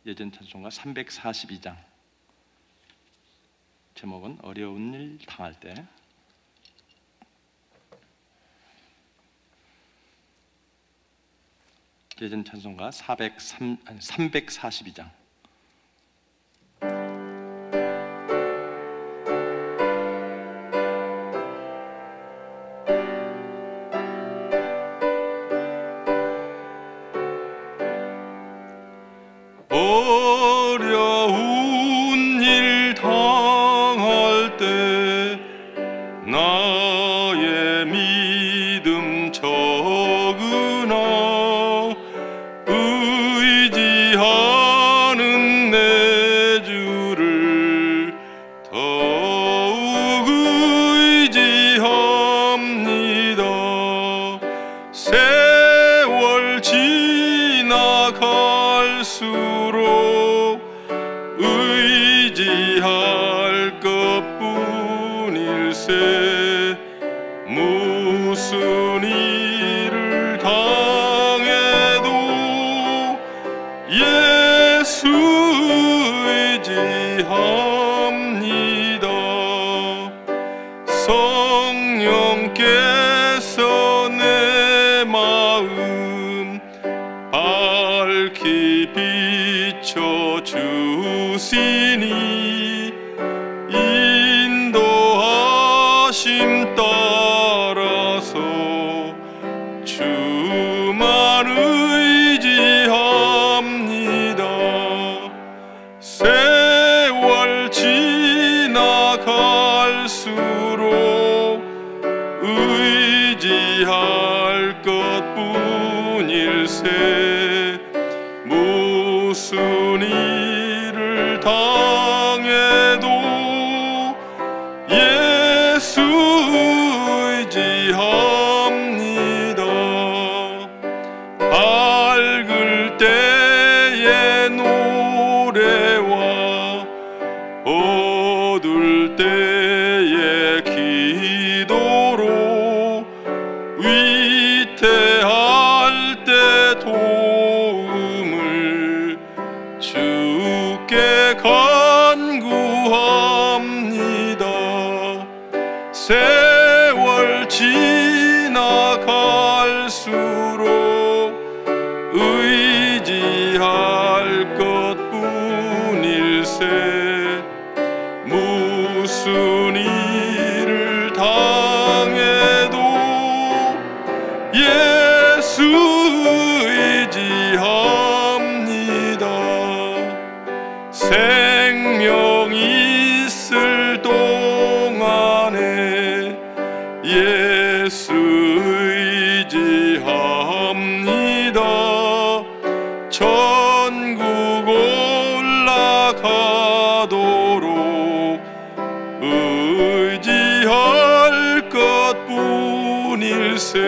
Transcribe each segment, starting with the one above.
예전 찬송가 342장, 제목은 어려운 일 당할 때. 예전 찬송가 342장. 어려운 일 당할 때 나의 믿음 적으나 의지하는 내 주를 더욱 의지합니다. 세월 지나갈수록 의지할 것뿐일세. 무슨 일을 당해도 예수 의지합니다. 성령께서 내 마음 밝히 비춰주시니 인도하심 따라서 주만 의지합니다. 세월 지나갈수록 의지할 것뿐일세. 무슨 일을 당해도 예수 의지합니다. 밝을 때의 노래와 어두울 때의 기도로 위태할 때 도움을 주께 간구합니다. 세월 지나갈수록 의지할 것뿐일세. 무슨 일을 당해도 예수 의지합니다. 생명 있을 동안에 예수 의지합니다. 천국 올라가도록 의지할 것뿐일세.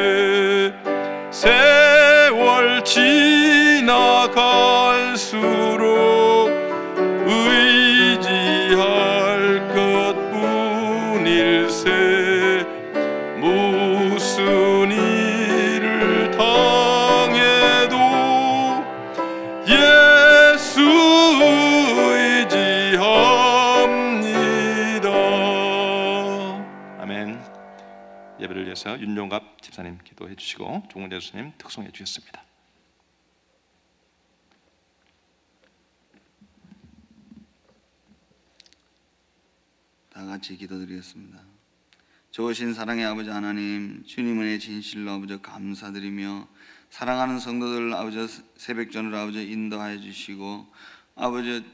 세월 지나갈수록 의지할 것뿐일세. 무슨 일을 당해도 예수 의지합니다. 아멘. 예배를 위해서 윤종갑 집사님 기도해 주시고 종훈 예수님 특송해 주셨습니다. 다 같이 기도드리겠습니다. 좋으신 사랑의 아버지 하나님, 주님 은혜 진실로 아버지 감사드리며 사랑하는 성도들 아버지 새벽전으로 아버지 인도하여 주시고 아버지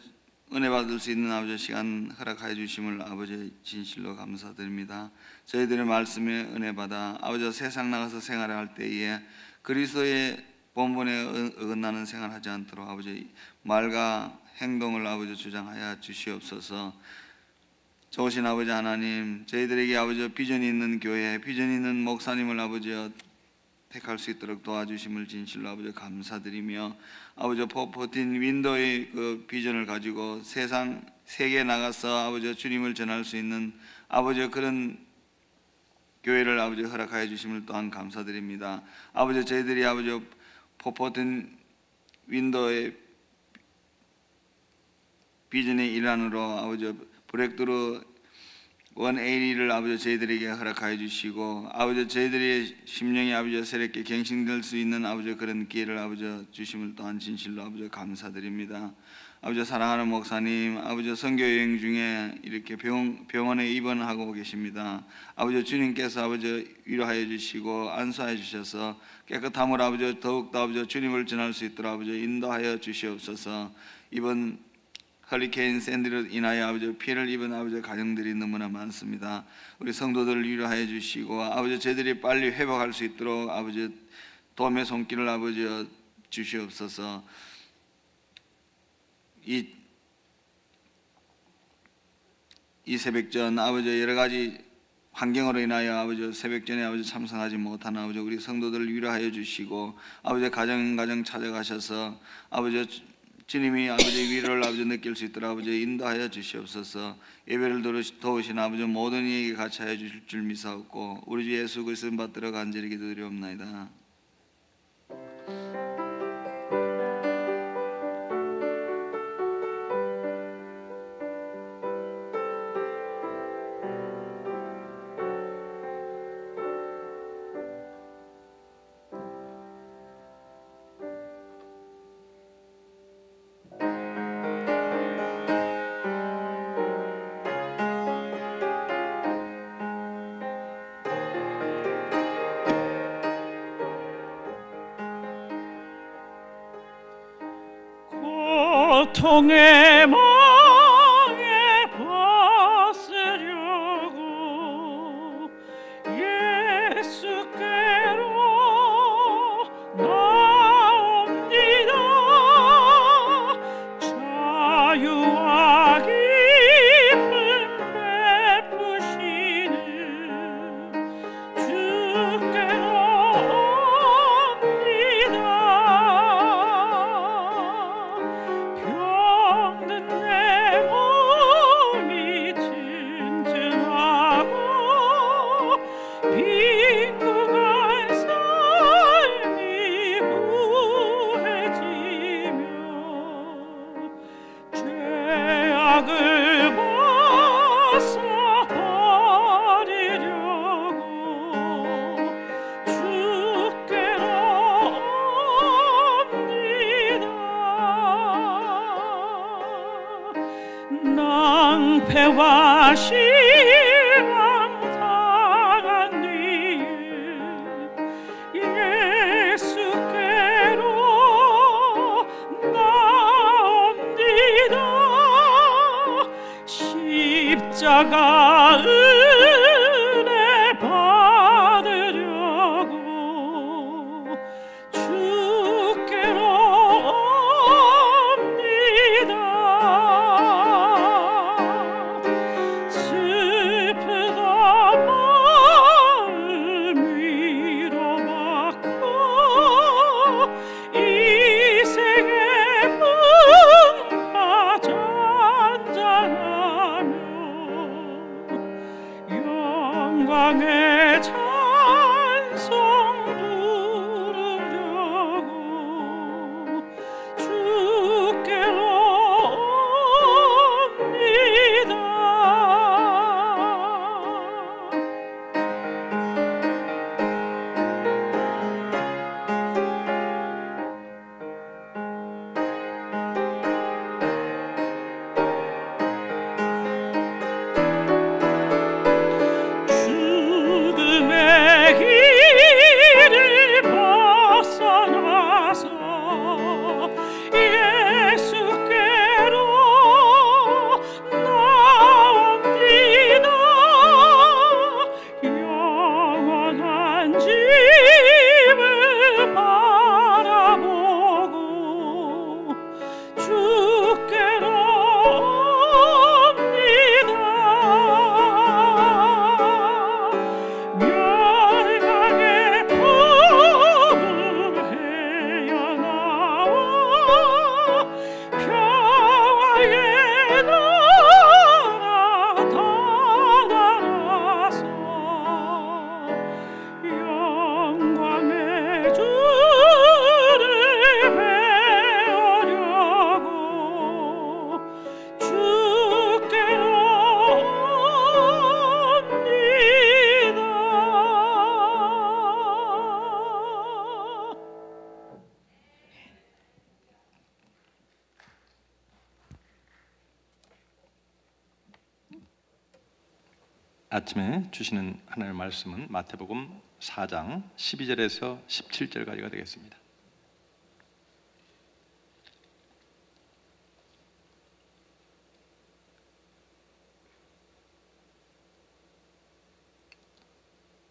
은혜 받을 수 있는 아버지 시간 허락하여 주심을 아버지 진실로 감사드립니다. 저희들의 말씀에 은혜 받아 아버지 세상 나가서 생활할 때에 그리스도의 본분에 어긋나는 생활하지 않도록 아버지 말과 행동을 아버지 주장하여 주시옵소서. 좋으신 아버지 하나님, 저희들에게 아버지 비전이 있는 교회, 비전이 있는 목사님을 아버지 택할 수 있도록 도와주심을 진실로 아버지 감사드리며 아버지 포포틴 윈도의 그 비전을 가지고 세계에 나가서 아버지 주님을 전할 수 있는 아버지 그런 교회를 아버지 허락하여 주심을 또한 감사드립니다. 아버지 저희들이 아버지 포포틴 윈도의 비전의 일환으로 아버지 브렉드루 180를 아버지 저희들에게 허락하여 주시고 아버지 저희들의 심령이 아버지 새롭게 갱신될 수 있는 아버지 그런 기회를 아버지 주심을 또한 진실로 아버지 감사드립니다. 아버지 사랑하는 목사님, 아버지 선교 여행 중에 이렇게 병원에 입원하고 계십니다. 아버지 주님께서 아버지 위로하여 주시고 안수하여 주셔서 깨끗함을 아버지 더욱더 아버지 주님을 전할 수 있도록 아버지 인도하여 주시옵소서. 이번 허리케인 샌디로 인하여 아버지 피해를 입은 아버지 가정들이 너무나 많습니다. 우리 성도들을 위로하여 주시고 아버지 저희들이 빨리 회복할 수 있도록 아버지 도움의 손길을 아버지 주시옵소서. 이 새벽전 아버지 여러 가지 환경으로 인하여 아버지 새벽전에 아버지 참석하지 못한 아버지 우리 성도들을 위로하여 주시고 아버지 가정 찾아가셔서 아버지 주님이 아버지 위로를 아버지 느낄 수 있도록 아버지 인도하여 주시옵소서. 예배를 도우신 아버지 모든 이에게 같이 하여 주실 줄 믿사옵고 우리 주 예수 그리스도 받들어 간절히 기도드리옵나이다. 고통의 멍에 벗으려고 예수께로 나옵니다. 자유와 기쁨 베푸시는 주께로 낭패와 실망 당한 뒤에 예수께로 나옵니다. 십자가 은혜 받으려고 주께로 영광의 찬송 부르려고 주께로 옵니다. 아침에 주시는 하나님의 말씀은 마태복음 4장 12절에서 17절까지가 되겠습니다.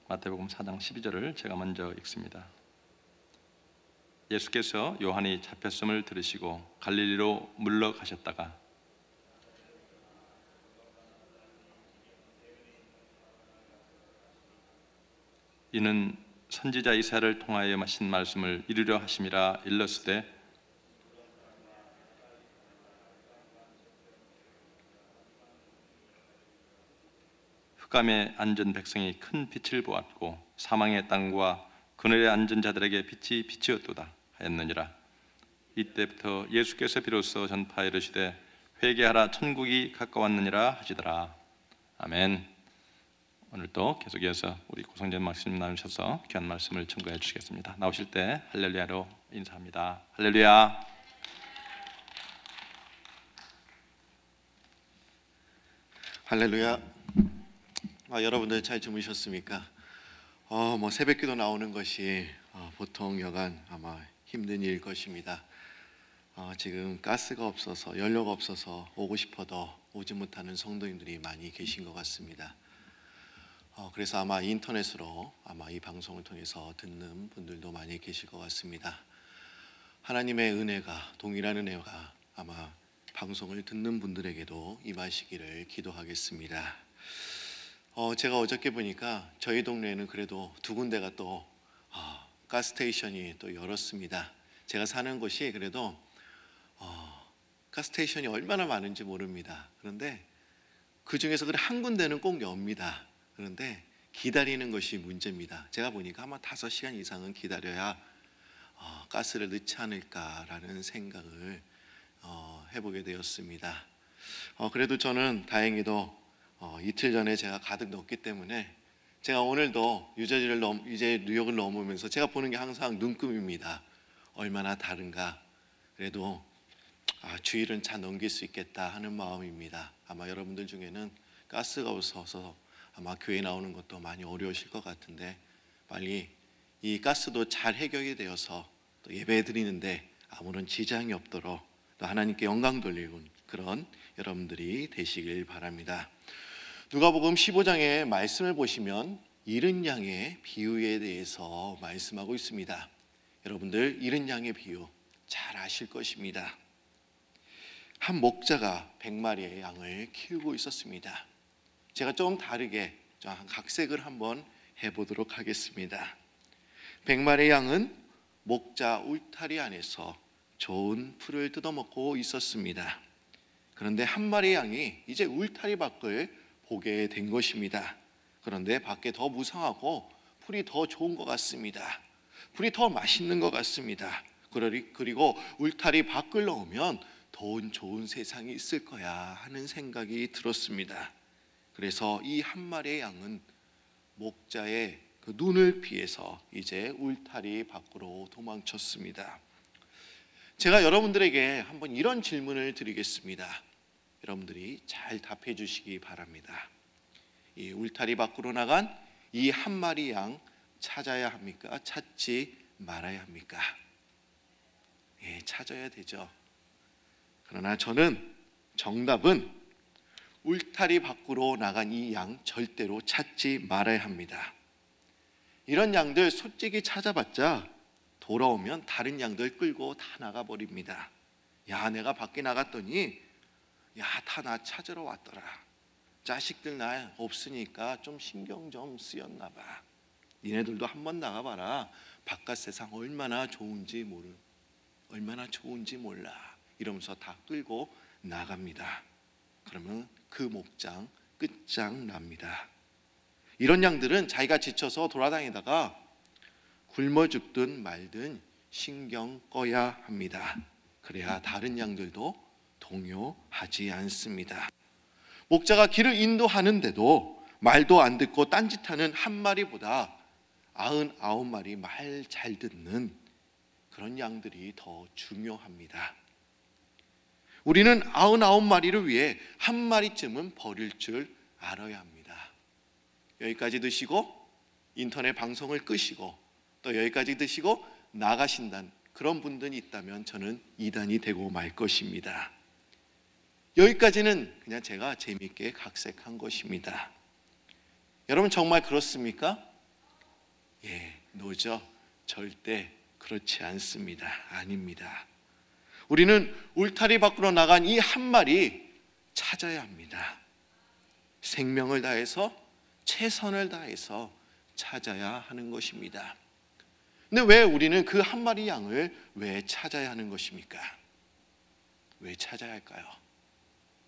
마태복음 4장 12절을 제가 먼저 읽습니다. 예수께서 요한이 잡혔음을 들으시고 갈릴리로 물러가셨다가 이는 선지자 이사야를 통하여 하신 말씀을 이루려 하심이라 일렀으되 흑암에 앉은 백성이 큰 빛을 보았고 사망의 땅과 그늘에 앉은 자들에게 빛이 비치었도다 하였느니라. 이때부터 예수께서 비로소 전파하여 이르시되 회개하라 천국이 가까웠느니라 하시더라. 아멘. 오늘도 계속해서 우리 고성전 말씀 나누셔서 귀한 말씀을 증거해 주시겠습니다. 나오실 때 할렐루야로 인사합니다. 할렐루야. 할렐루야. 여러분들 잘 주무셨습니까? 새벽기도 나오는 것이 보통 여간 아마 힘든 일일 것입니다. 지금 가스가 없어서 연료가 없어서 오고 싶어도 오지 못하는 성도님들이 많이 계신 것 같습니다. 그래서 아마 인터넷으로 아마 이 방송을 통해서 듣는 분들도 많이 계실 것 같습니다. 하나님의 은혜가 동일한 은혜가 아마 방송을 듣는 분들에게도 임하시기를 기도하겠습니다. 제가 어저께 보니까 저희 동네에는 그래도 두 군데가 또 가스스테이션이 또 열었습니다. 제가 사는 곳이 그래도 가스스테이션이 얼마나 많은지 모릅니다. 그런데 그 중에서 그래 한 군데는 꼭 엽니다. 그런데 기다리는 것이 문제입니다. 제가 보니까 아마 5시간 이상은 기다려야 가스를 넣지 않을까라는 생각을 해보게 되었습니다. 그래도 저는 다행히도 이틀 전에 제가 가득 넣었기 때문에 제가 오늘도 이제 뉴욕을 넘으면서 제가 보는 게 항상 눈금입니다. 얼마나 다른가. 그래도 주일은 잘 넘길 수 있겠다 하는 마음입니다. 아마 여러분들 중에는 가스가 없어서 아마 교회 나오는 것도 많이 어려우실 것 같은데 빨리 이 가스도 잘 해결이 되어서 또 예배 드리는데 아무런 지장이 없도록 또 하나님께 영광 돌리는 그런 여러분들이 되시길 바랍니다. 누가복음 15장의 말씀을 보시면 잃은 양의 비유에 대해서 말씀하고 있습니다. 여러분들 잃은 양의 비유 잘 아실 것입니다. 한 목자가 100마리의 양을 키우고 있었습니다. 제가 좀 다르게 각색을 한번 해보도록 하겠습니다. 100마리의 양은 목자 울타리 안에서 좋은 풀을 뜯어먹고 있었습니다. 그런데 한 마리의 양이 이제 울타리 밖을 보게 된 것입니다. 그런데 밖에 더 무성하고 풀이 더 좋은 것 같습니다. 풀이 더 맛있는 것 같습니다. 그리고 울타리 밖을 나오면 더 좋은 세상이 있을 거야 하는 생각이 들었습니다. 그래서 이 한 마리의 양은 목자의 그 눈을 피해서 이제 울타리 밖으로 도망쳤습니다. 제가 여러분들에게 한번 이런 질문을 드리겠습니다. 여러분들이 잘 답해 주시기 바랍니다. 이 울타리 밖으로 나간 이 한 마리 양 찾아야 합니까? 찾지 말아야 합니까? 찾아야 되죠. 그러나 저는 정답은 울타리 밖으로 나간 이 양 절대로 찾지 말아야 합니다. 이런 양들 솔직히 찾아봤자 돌아오면 다른 양들 끌고 다 나가버립니다. 야, 내가 밖에 나갔더니 다 나 찾으러 왔더라. 자식들 나 없으니까 좀 신경 좀 쓰였나 봐. 니네들도 한번 나가봐라. 바깥 세상 얼마나 좋은지 몰라. 이러면서 다 끌고 나갑니다. 그러면 그 목장 끝장납니다. 이런 양들은 자기가 지쳐서 돌아다니다가 굶어 죽든 말든 신경 꺼야 합니다. 그래야 다른 양들도 동요하지 않습니다. 목자가 길을 인도하는데도 말도 안 듣고 딴짓하는 한 마리보다 99마리 말 잘 듣는 그런 양들이 더 중요합니다. 우리는 99마리를 위해 한 마리쯤은 버릴 줄 알아야 합니다. 여기까지 드시고 인터넷 방송을 끄시고 또 여기까지 드시고 나가신다는 그런 분들이 있다면 저는 이단이 되고 말 것입니다. 여기까지는 그냥 제가 재미있게 각색한 것입니다. 여러분 정말 그렇습니까? 노죠. 절대 그렇지 않습니다. 아닙니다. 우리는 울타리 밖으로 나간 이 한 마리 찾아야 합니다. 생명을 다해서 최선을 다해서 찾아야 하는 것입니다. 근데 왜 우리는 그 한 마리 양을 왜 찾아야 하는 것입니까? 왜 찾아야 할까요?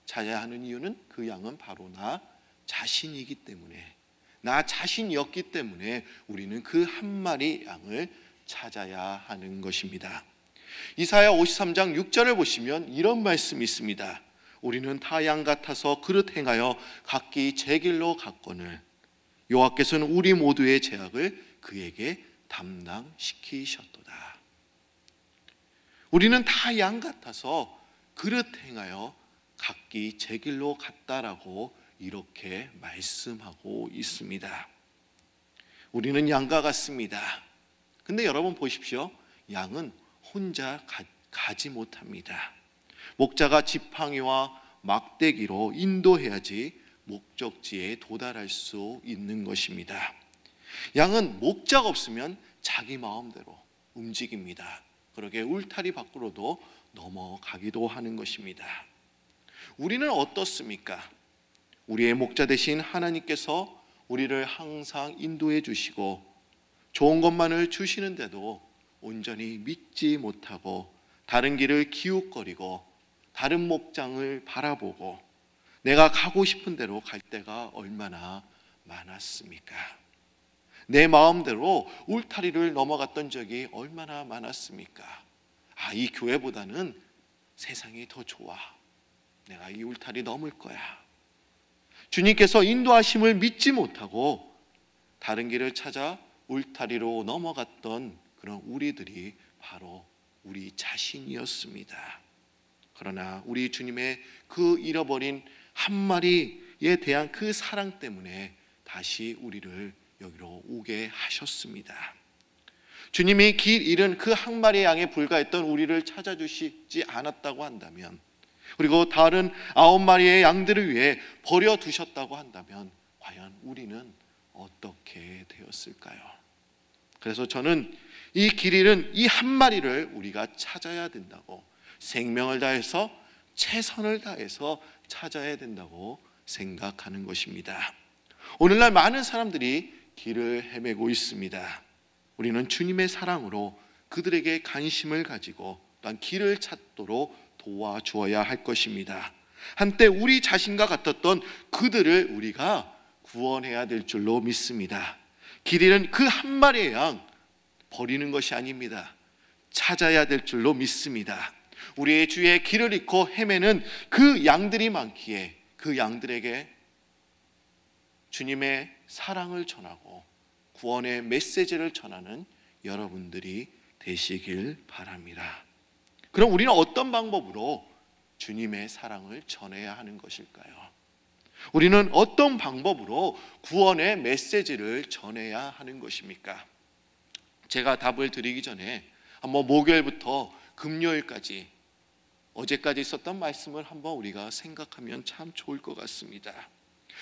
찾아야 하는 이유는 그 양은 바로 나 자신이기 때문에, 나 자신이었기 때문에 우리는 그 한 마리 양을 찾아야 하는 것입니다. 이사야 53장 6절을 보시면 이런 말씀이 있습니다. 우리는 다 양 같아서 그릇 행하여 각기 제 길로 갔거늘 여호와께서는 우리 모두의 죄악을 그에게 담당시키셨도다. 우리는 다 양 같아서 그릇 행하여 각기 제 길로 갔다라고 이렇게 말씀하고 있습니다. 우리는 양과 같습니다. 근데 여러분 보십시오. 양은 혼자 가지 못합니다. 목자가 지팡이와 막대기로 인도해야지 목적지에 도달할 수 있는 것입니다. 양은 목자가 없으면 자기 마음대로 움직입니다. 그러게 울타리 밖으로도 넘어가기도 하는 것입니다. 우리는 어떻습니까? 우리의 목자 되신 하나님께서 우리를 항상 인도해 주시고 좋은 것만을 주시는데도 온전히 믿지 못하고 다른 길을 기웃거리고 다른 목장을 바라보고 내가 가고 싶은 대로 갈 때가 얼마나 많았습니까? 내 마음대로 울타리를 넘어갔던 적이 얼마나 많았습니까? 이 교회보다는 세상이 더 좋아. 내가 이 울타리 넘을 거야. 주님께서 인도하심을 믿지 못하고 다른 길을 찾아 울타리로 넘어갔던 그런 우리들이 바로 우리 자신이었습니다. 그러나 우리 주님의 그 잃어버린 한 마리에 대한 그 사랑 때문에 다시 우리를 여기로 오게 하셨습니다. 주님이 길 잃은 그 한 마리의 양에 불과했던 우리를 찾아주시지 않았다고 한다면, 그리고 다른 9마리의 양들을 위해 버려두셨다고 한다면 과연 우리는 어떻게 되었을까요? 그래서 저는 이 길 잃은 이 한 마리를 우리가 찾아야 된다고, 생명을 다해서 최선을 다해서 찾아야 된다고 생각하는 것입니다. 오늘날 많은 사람들이 길을 헤매고 있습니다. 우리는 주님의 사랑으로 그들에게 관심을 가지고 또한 길을 찾도록 도와주어야 할 것입니다. 한때 우리 자신과 같았던 그들을 우리가 구원해야 될 줄로 믿습니다. 길 잃은 그 한 마리의 양 버리는 것이 아닙니다. 찾아야 될 줄로 믿습니다. 우리의 주위에 길을 잃고 헤매는 그 양들이 많기에 그 양들에게 주님의 사랑을 전하고 구원의 메시지를 전하는 여러분들이 되시길 바랍니다. 그럼 우리는 어떤 방법으로 주님의 사랑을 전해야 하는 것일까요? 우리는 어떤 방법으로 구원의 메시지를 전해야 하는 것입니까? 제가 답을 드리기 전에 한번 목요일부터 금요일까지 어제까지 있었던 말씀을 한번 우리가 생각하면 참 좋을 것 같습니다.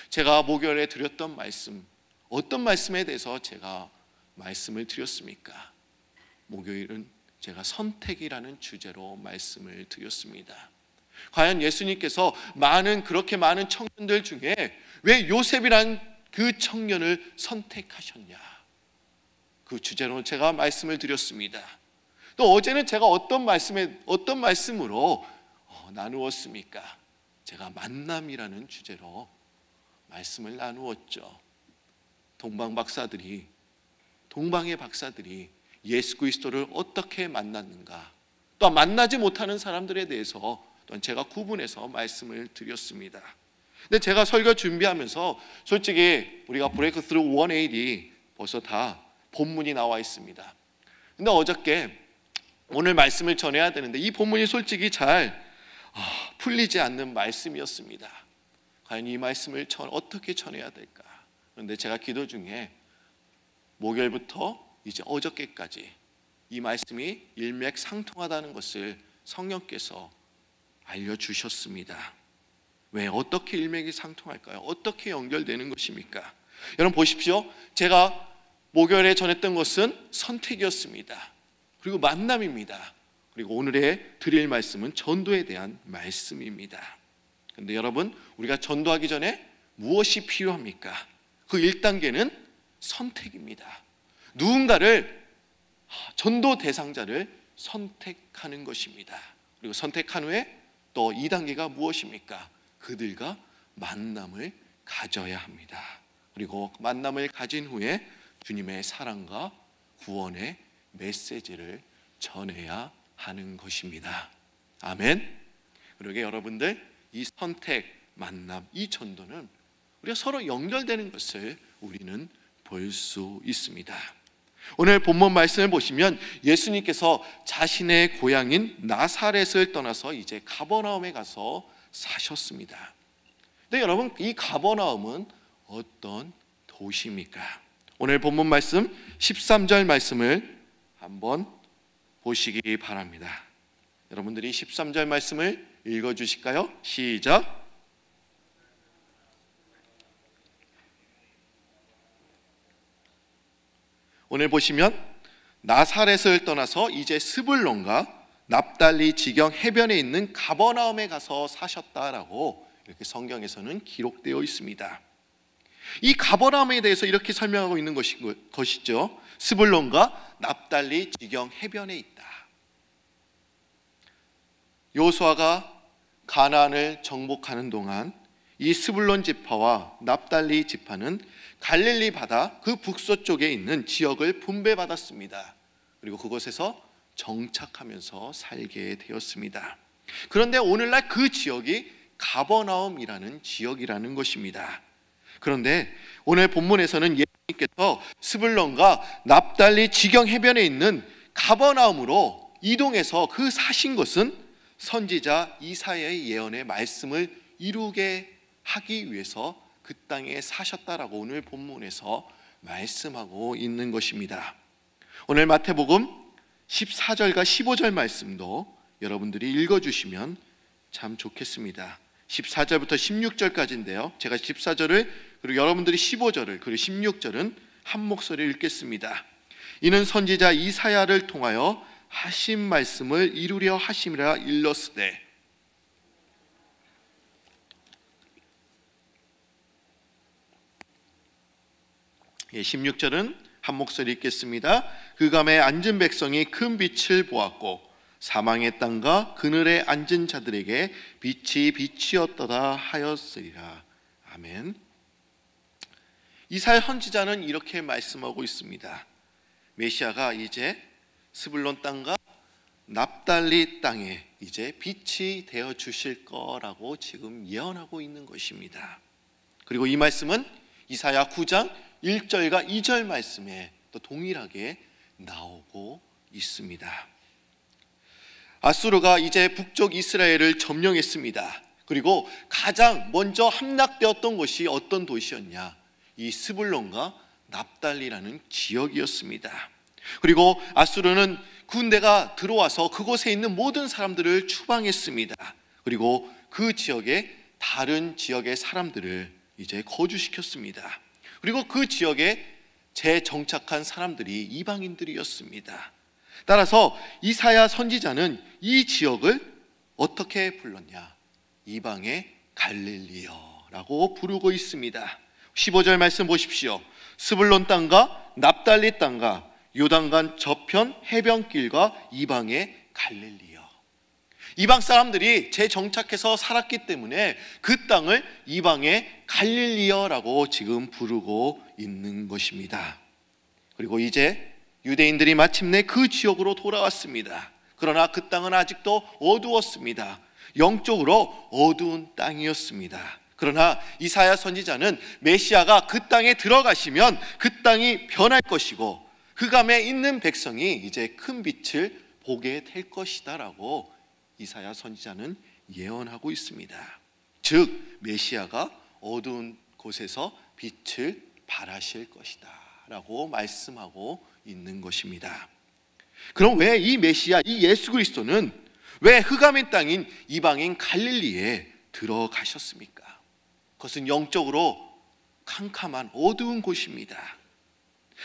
제가 목요일에 드렸던 말씀, 어떤 말씀에 대해서 제가 말씀을 드렸습니까? 목요일은 제가 선택이라는 주제로 말씀을 드렸습니다. 과연 예수님께서 그렇게 많은 청년들 중에 왜 요셉이란 그 청년을 선택하셨냐? 그 주제로 제가 말씀을 드렸습니다. 또 어제는 제가 어떤 말씀으로 나누었습니까? 제가 만남이라는 주제로 말씀을 나누었죠. 동방의 박사들이 예수 그리스도를 어떻게 만났는가, 또 만나지 못하는 사람들에 대해서 또한 제가 구분해서 말씀을 드렸습니다. 근데 제가 설교 준비하면서 솔직히 우리가 브레이크스루 180 벌써 다 본문이 나와 있습니다. 근데 어저께 오늘 말씀을 전해야 되는데 이 본문이 솔직히 잘 풀리지 않는 말씀이었습니다. 과연 이 말씀을 어떻게 전해야 될까? 그런데 제가 기도 중에 목요일부터 이제 어저께까지 이 말씀이 일맥상통하다는 것을 성령께서 알려주셨습니다. 왜 어떻게 일맥이 상통할까요? 어떻게 연결되는 것입니까? 여러분 보십시오. 제가 목요일에 전했던 것은 선택이었습니다. 그리고 만남입니다. 그리고 오늘의 드릴 말씀은 전도에 대한 말씀입니다. 그런데 여러분, 우리가 전도하기 전에 무엇이 필요합니까? 그 1단계는 선택입니다. 누군가를, 전도 대상자를 선택하는 것입니다. 그리고 선택한 후에 또 2단계가 무엇입니까? 그들과 만남을 가져야 합니다. 그리고 만남을 가진 후에 주님의 사랑과 구원의 메시지를 전해야 하는 것입니다. 아멘. 그러게 여러분들, 이 선택, 만남, 이 전도는 우리가 서로 연결되는 것을 우리는 볼 수 있습니다. 오늘 본문 말씀을 보시면 예수님께서 자신의 고향인 나사렛을 떠나서 이제 가버나움에 가서 사셨습니다. 근데 여러분, 이 가버나움은 어떤 도시입니까? 오늘 본문 말씀 13절 말씀을 한번 보시기 바랍니다. 여러분들이 13절 말씀을 읽어주실까요? 시작. 오늘 보시면 나사렛을 떠나서 이제 스불론과 납달리 지경 해변에 있는 가버나움에 가서 사셨다라고 이렇게 성경에서는 기록되어 있습니다. 이 가버나움에 대해서 이렇게 설명하고 있는 것이죠. 스불론과 납달리 지경 해변에 있다. 여호수아가 가나안을 정복하는 동안 이 스불론 지파와 납달리 지파는 갈릴리 바다 그 북서쪽에 있는 지역을 분배받았습니다. 그리고 그곳에서 정착하면서 살게 되었습니다. 그런데 오늘날 그 지역이 가버나움이라는 지역이라는 것입니다. 그런데 오늘 본문에서는 예수님께서 스불론과 납달리 지경 해변에 있는 가버나움으로 이동해서 그 사신 것은 선지자 이사야의 예언의 말씀을 이루게 하기 위해서 그 땅에 사셨다라고 오늘 본문에서 말씀하고 있는 것입니다. 오늘 마태복음 14절과 15절 말씀도 여러분들이 읽어주시면 참 좋겠습니다. 14절부터 16절까지인데요. 제가 14절을 그리고 여러분들이 15절을 그리고 16절은 한 목소리로 읽겠습니다. 이는 선지자 이사야를 통하여 하신 말씀을 이루려 하심이라 일렀으되 16절은 한 목소리 읽겠습니다. 그 감에 앉은 백성이 큰 빛을 보았고 사망의 땅과 그늘에 앉은 자들에게 빛이 빛이었도다 하였으리라. 아멘. 이사야 선지자는 이렇게 말씀하고 있습니다. 메시아가 이제 스불론 땅과 납달리 땅에 이제 빛이 되어 주실 거라고 지금 예언하고 있는 것입니다. 그리고 이 말씀은 이사야 9장 1절과 2절 말씀에 또 동일하게 나오고 있습니다. 아수르가 이제 북쪽 이스라엘을 점령했습니다. 그리고 가장 먼저 함락되었던 곳이 어떤 도시였냐? 이 스불론과 납달리라는 지역이었습니다. 그리고 아수르는 군대가 들어와서 그곳에 있는 모든 사람들을 추방했습니다. 그리고 그 지역에 다른 지역의 사람들을 이제 거주시켰습니다. 그리고 그 지역에 재정착한 사람들이 이방인들이었습니다. 따라서 이사야 선지자는 이 지역을 어떻게 불렀냐? 이방의 갈릴리여라고 부르고 있습니다. 15절 말씀 보십시오. 스불론 땅과 납달리 땅과 요단강 저편 해변길과 이방의 갈릴리여. 이방 사람들이 재정착해서 살았기 때문에 그 땅을 이방의 갈릴리여라고 지금 부르고 있는 것입니다. 그리고 이제 유대인들이 마침내 그 지역으로 돌아왔습니다. 그러나 그 땅은 아직도 어두웠습니다. 영적으로 어두운 땅이었습니다. 그러나 이사야 선지자는 메시아가 그 땅에 들어가시면 그 땅이 변할 것이고 그 감에 있는 백성이 이제 큰 빛을 보게 될 것이다라고 이사야 선지자는 예언하고 있습니다. 즉 메시아가 어두운 곳에서 빛을 바라실 것이다 라고 말씀하고 있는 것입니다. 그럼 왜 이 메시아, 이 예수 그리스도는 왜 흑암의 땅인 이방인 갈릴리에 들어가셨습니까? 그것은 영적으로 캄캄한 어두운 곳입니다.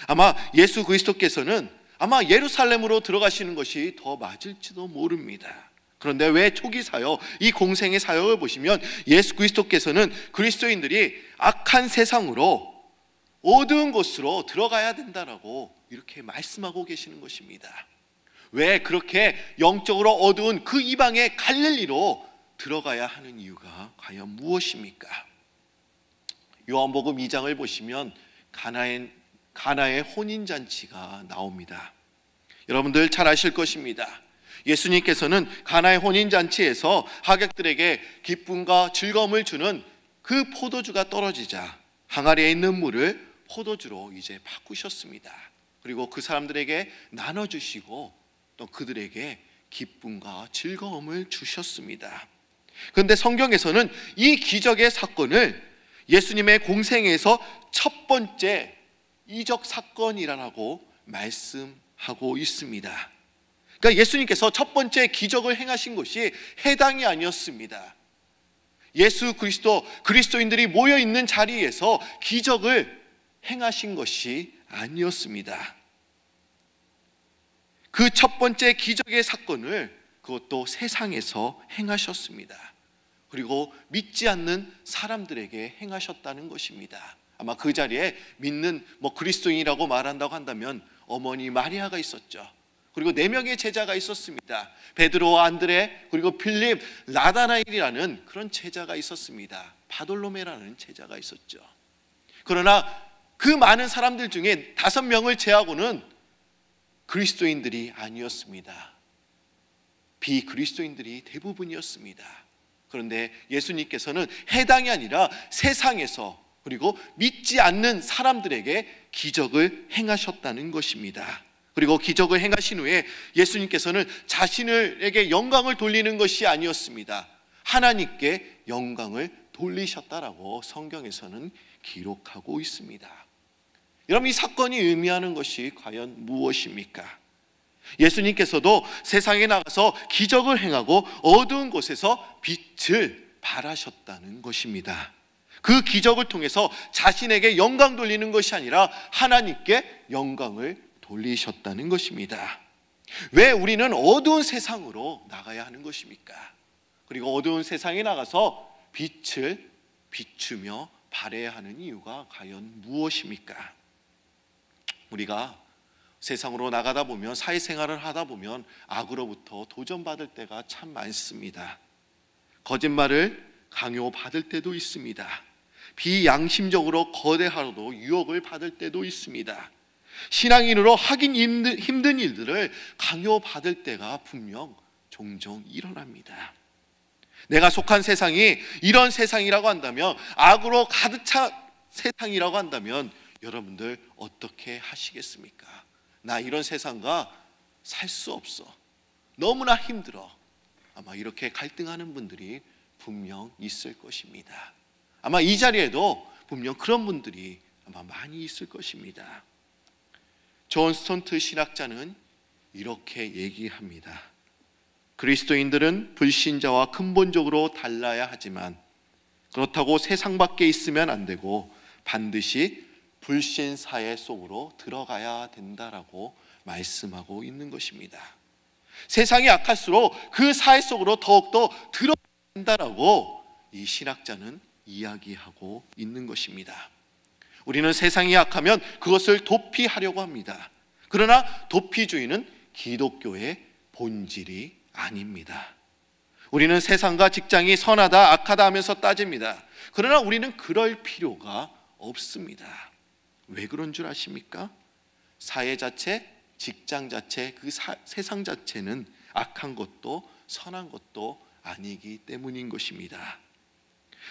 아마 예수 그리스도께서는 아마 예루살렘으로 들어가시는 것이 더 맞을지도 모릅니다. 그런데 왜 초기 사역, 이 공생의 사역을 보시면 예수 그리스도께서는 그리스도인들이 악한 세상으로 어두운 곳으로 들어가야 된다라고 이렇게 말씀하고 계시는 것입니다. 왜 그렇게 영적으로 어두운 그 이방의 갈릴리로 들어가야 하는 이유가 과연 무엇입니까? 요한복음 2장을 보시면 가나의 혼인잔치가 나옵니다. 여러분들 잘 아실 것입니다. 예수님께서는 가나의 혼인잔치에서 하객들에게 기쁨과 즐거움을 주는 그 포도주가 떨어지자 항아리에 있는 물을 포도주로 이제 바꾸셨습니다. 그리고 그 사람들에게 나눠주시고 또 그들에게 기쁨과 즐거움을 주셨습니다. 그런데 성경에서는 이 기적의 사건을 예수님의 공생에서 첫 번째 이적 사건이라고 말씀하고 있습니다. 그러니까 예수님께서 첫 번째 기적을 행하신 것이 해당이 아니었습니다. 예수 그리스도, 그리스도인들이 모여 있는 자리에서 기적을 행하신 것이 아니었습니다. 그 첫 번째 기적의 사건을 그것도 세상에서 행하셨습니다. 그리고 믿지 않는 사람들에게 행하셨다는 것입니다. 아마 그 자리에 믿는 그리스도인이라고 말한다고 한다면 어머니 마리아가 있었죠. 그리고 4명의 제자가 있었습니다. 베드로, 안드레, 그리고 필립, 나다나엘이라는 그런 제자가 있었습니다. 바돌로메라는 제자가 있었죠. 그러나 그 많은 사람들 중에 5명을 제하고는 그리스도인들이 아니었습니다. 비그리스도인들이 대부분이었습니다. 그런데 예수님께서는 해당이 아니라 세상에서 그리고 믿지 않는 사람들에게 기적을 행하셨다는 것입니다. 그리고 기적을 행하신 후에 예수님께서는 자신에게 영광을 돌리는 것이 아니었습니다. 하나님께 영광을 돌리셨다라고 성경에서는 기록하고 있습니다. 여러분, 이 사건이 의미하는 것이 과연 무엇입니까? 예수님께서도 세상에 나가서 기적을 행하고 어두운 곳에서 빛을 발하셨다는 것입니다. 그 기적을 통해서 자신에게 영광 돌리는 것이 아니라 하나님께 영광을 돌리셨다는 것입니다. 왜 우리는 어두운 세상으로 나가야 하는 것입니까? 그리고 어두운 세상에 나가서 빛을 비추며 발해야 하는 이유가 과연 무엇입니까? 우리가 세상으로 나가다 보면, 사회생활을 하다 보면 악으로부터 도전받을 때가 참 많습니다. 거짓말을 강요받을 때도 있습니다. 비양심적으로 거래하러도 유혹을 받을 때도 있습니다. 신앙인으로 하긴 힘든 일들을 강요받을 때가 분명 종종 일어납니다. 내가 속한 세상이 이런 세상이라고 한다면, 악으로 가득 찬 세상이라고 한다면 여러분들 어떻게 하시겠습니까? 나 이런 세상과 살 수 없어, 너무나 힘들어. 아마 이렇게 갈등하는 분들이 분명 있을 것입니다. 아마 이 자리에도 분명 그런 분들이 아마 많이 있을 것입니다. 존 스톤트 신학자는 이렇게 얘기합니다. 그리스도인들은 불신자와 근본적으로 달라야 하지만 그렇다고 세상 밖에 있으면 안 되고 반드시 불신 사회 속으로 들어가야 된다라고 말씀하고 있는 것입니다. 세상이 악할수록 그 사회 속으로 더욱더 들어가야 된다라고 이 신학자는 이야기하고 있는 것입니다. 우리는 세상이 악하면 그것을 도피하려고 합니다. 그러나 도피주의는 기독교의 본질이 아닙니다. 우리는 세상과 직장이 선하다 악하다 하면서 따집니다. 그러나 우리는 그럴 필요가 없습니다. 왜 그런 줄 아십니까? 사회 자체, 직장 자체, 그 세상 자체는 악한 것도 선한 것도 아니기 때문인 것입니다.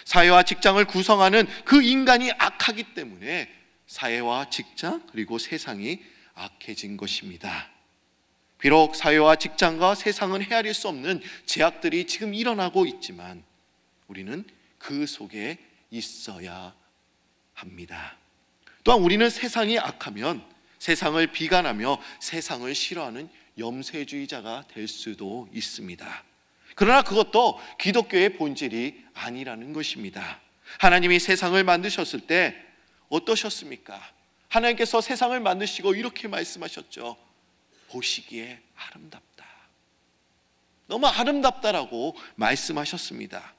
사회와 직장을 구성하는 그 인간이 악하기 때문에 사회와 직장 그리고 세상이 악해진 것입니다. 비록 사회와 직장과 세상은 헤아릴 수 없는 제약들이 지금 일어나고 있지만 우리는 그 속에 있어야 합니다. 또한 우리는 세상이 악하면 세상을 비관하며 세상을 싫어하는 염세주의자가 될 수도 있습니다. 그러나 그것도 기독교의 본질이 아니라는 것입니다. 하나님이 세상을 만드셨을 때 어떠셨습니까? 하나님께서 세상을 만드시고 이렇게 말씀하셨죠. 보시기에 아름답다. 너무 아름답다라고 말씀하셨습니다.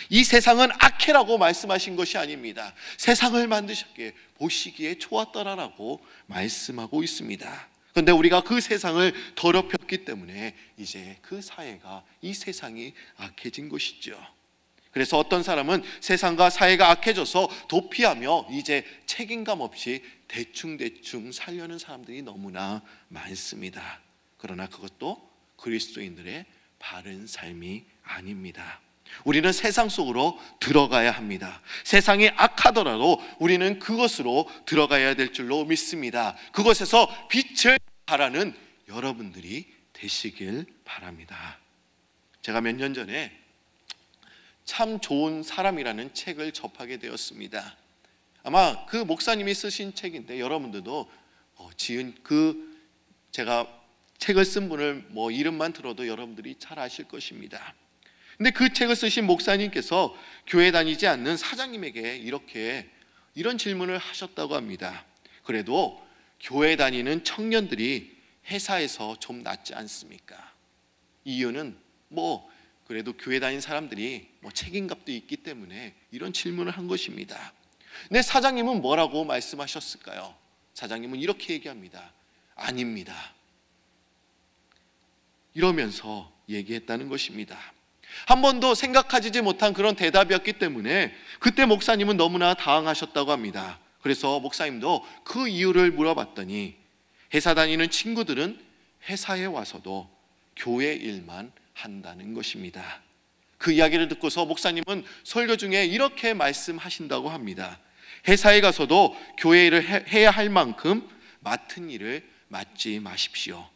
이 세상은 악해라고 말씀하신 것이 아닙니다. 세상을 만드셨기에 보시기에 좋았더라라고 말씀하고 있습니다. 그런데 우리가 그 세상을 더럽혔기 때문에 이제 그 사회가, 이 세상이 악해진 것이죠. 그래서 어떤 사람은 세상과 사회가 악해져서 도피하며 이제 책임감 없이 대충 살려는 사람들이 너무나 많습니다. 그러나 그것도 그리스도인들의 바른 삶이 아닙니다. 우리는 세상 속으로 들어가야 합니다. 세상이 악하더라도 우리는 그것으로 들어가야 될 줄로 믿습니다. 그것에서 빛을 발하는 여러분들이 되시길 바랍니다. 제가 몇 년 전에 참 좋은 사람이라는 책을 접하게 되었습니다. 아마 그 목사님이 쓰신 책인데 여러분들도 지은 제가 책을 쓴 분을 이름만 들어도 여러분들이 잘 아실 것입니다. 근데 그 책을 쓰신 목사님께서 교회 다니지 않는 사장님에게 이런 질문을 하셨다고 합니다. 그래도 교회 다니는 청년들이 회사에서 좀 낫지 않습니까? 이유는 그래도 교회 다니는 사람들이 책임감도 있기 때문에 이런 질문을 한 것입니다. 근데 사장님은 뭐라고 말씀하셨을까요? 사장님은 이렇게 얘기합니다. 아닙니다. 이러면서 얘기했다는 것입니다. 한 번도 생각하지 못한 그런 대답이었기 때문에 그때 목사님은 너무나 당황하셨다고 합니다. 그래서 목사님도 그 이유를 물어봤더니 회사 다니는 친구들은 회사에 와서도 교회 일만 한다는 것입니다. 그 이야기를 듣고서 목사님은 설교 중에 이렇게 말씀하신다고 합니다. 회사에 가서도 교회 일을 해야 할 만큼 맡은 일을 맡지 마십시오.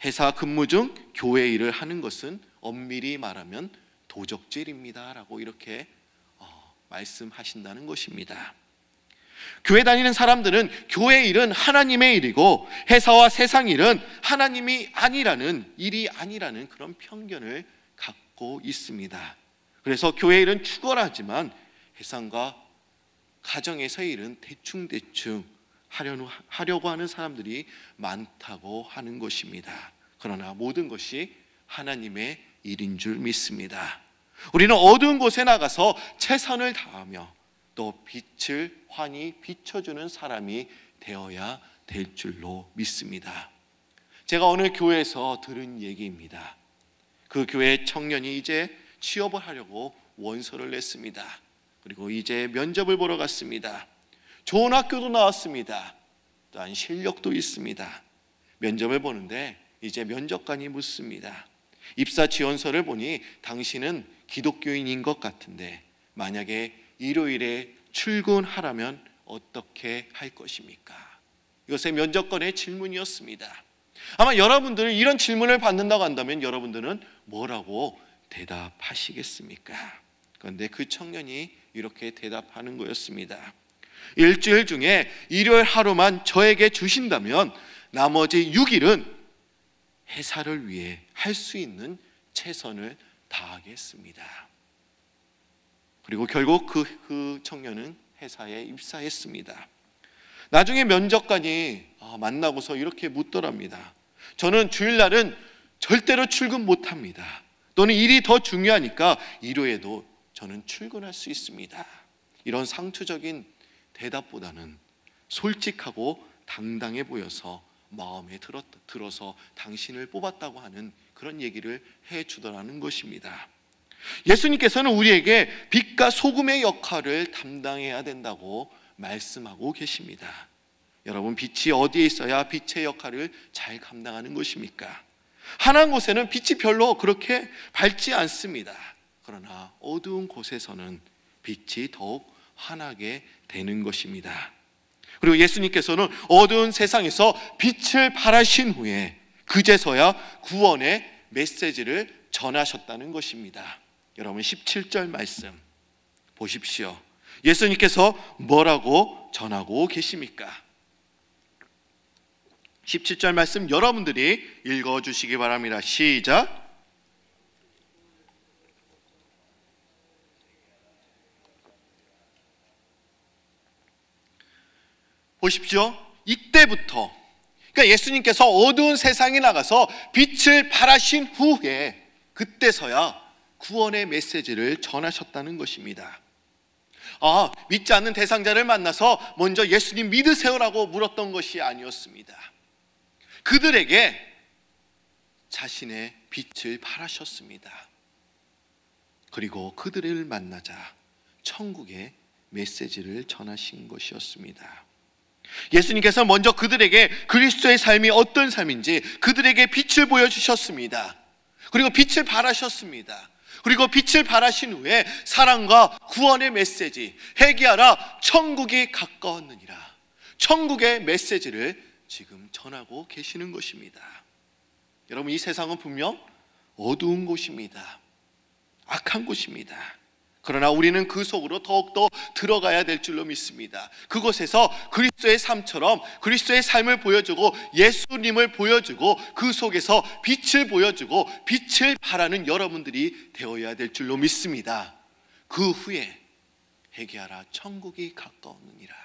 회사 근무 중 교회 일을 하는 것은 엄밀히 말하면 도적질입니다 라고 이렇게 말씀하신다는 것입니다. 교회 다니는 사람들은 교회 일은 하나님의 일이고 회사와 세상 일은 하나님이 일이 아니라는 그런 편견을 갖고 있습니다. 그래서 교회 일은 축월하지만 회사과 가정에서의 일은 대충 하려고 하는 사람들이 많다고 하는 것입니다. 그러나 모든 것이 하나님의 일인 줄 믿습니다. 우리는 어두운 곳에 나가서 최선을 다하며 또 빛을 환히 비춰주는 사람이 되어야 될 줄로 믿습니다. 제가 어느 교회에서 들은 얘기입니다. 그 교회 청년이 이제 취업을 하려고 원서를 냈습니다. 그리고 이제 면접을 보러 갔습니다. 좋은 학교도 나왔습니다. 또한 실력도 있습니다. 면접을 보는데 이제 면접관이 묻습니다. 입사 지원서를 보니 당신은 기독교인인 것 같은데 만약에 일요일에 출근하라면 어떻게 할 것입니까? 이것의 면접관의 질문이었습니다. 아마 여러분들은 이런 질문을 받는다고 한다면 여러분들은 뭐라고 대답하시겠습니까? 그런데 그 청년이 이렇게 대답하는 거였습니다. 일주일 중에 일요일 하루만 저에게 주신다면 나머지 6일은 회사를 위해 할 수 있는 최선을 다하겠습니다. 그리고 결국 그 청년은 회사에 입사했습니다. 나중에 면접관이 만나고서 이렇게 묻더랍니다. 저는 주일날은 절대로 출근 못합니다. 또는 일이 더 중요하니까 일요일에도 저는 출근할 수 있습니다. 이런 상투적인 대답보다는 솔직하고 당당해 보여서 마음에 들어서 당신을 뽑았다고 하는 그런 얘기를 해주더라는 것입니다. 예수님께서는 우리에게 빛과 소금의 역할을 담당해야 된다고 말씀하고 계십니다. 여러분, 빛이 어디에 있어야 빛의 역할을 잘 감당하는 것입니까? 환한 곳에는 빛이 별로 그렇게 밝지 않습니다. 그러나 어두운 곳에서는 빛이 더욱 환하게 되는 것입니다. 그리고 예수님께서는 어두운 세상에서 빛을 발하신 후에 그제서야 구원의 메시지를 전하셨다는 것입니다. 여러분 17절 말씀 보십시오. 예수님께서 뭐라고 전하고 계십니까? 17절 말씀 여러분들이 읽어주시기 바랍니다. 시작. 보십시오. 이때부터, 그러니까 예수님께서 어두운 세상에 나가서 빛을 발하신 후에 그때서야 구원의 메시지를 전하셨다는 것입니다. 믿지 않는 대상자를 만나서 먼저 예수님 믿으세요라고 물었던 것이 아니었습니다. 그들에게 자신의 빛을 발하셨습니다. 그리고 그들을 만나자 천국의 메시지를 전하신 것이었습니다. 예수님께서 먼저 그들에게 그리스도의 삶이 어떤 삶인지 그들에게 빛을 보여주셨습니다. 그리고 빛을 발하셨습니다. 그리고 빛을 발하신 후에 사랑과 구원의 메시지, 회개하라 천국이 가까웠느니라, 천국의 메시지를 지금 전하고 계시는 것입니다. 여러분, 이 세상은 분명 어두운 곳입니다. 악한 곳입니다. 그러나 우리는 그 속으로 더욱더 들어가야 될 줄로 믿습니다. 그곳에서 그리스도의 삶처럼 그리스도의 삶을 보여주고 예수님을 보여주고 그 속에서 빛을 보여주고 빛을 발하는 여러분들이 되어야 될 줄로 믿습니다. 그 후에 회개하라 천국이 가까웠느니라,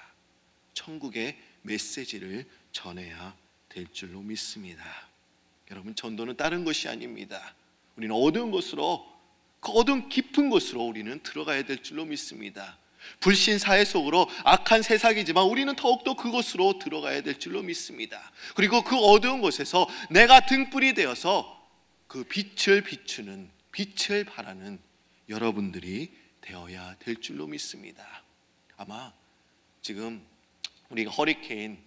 천국의 메시지를 전해야 될 줄로 믿습니다. 여러분, 전도는 다른 것이 아닙니다. 우리는 어두운 곳으로, 그 어두운 깊은 곳으로 우리는 들어가야 될 줄로 믿습니다. 불신 사회 속으로 악한 세상이지만 우리는 더욱더 그곳으로 들어가야 될 줄로 믿습니다. 그리고 그 어두운 곳에서 내가 등불이 되어서 그 빛을 비추는, 빛을 발하는 여러분들이 되어야 될 줄로 믿습니다. 아마 지금 우리가 허리케인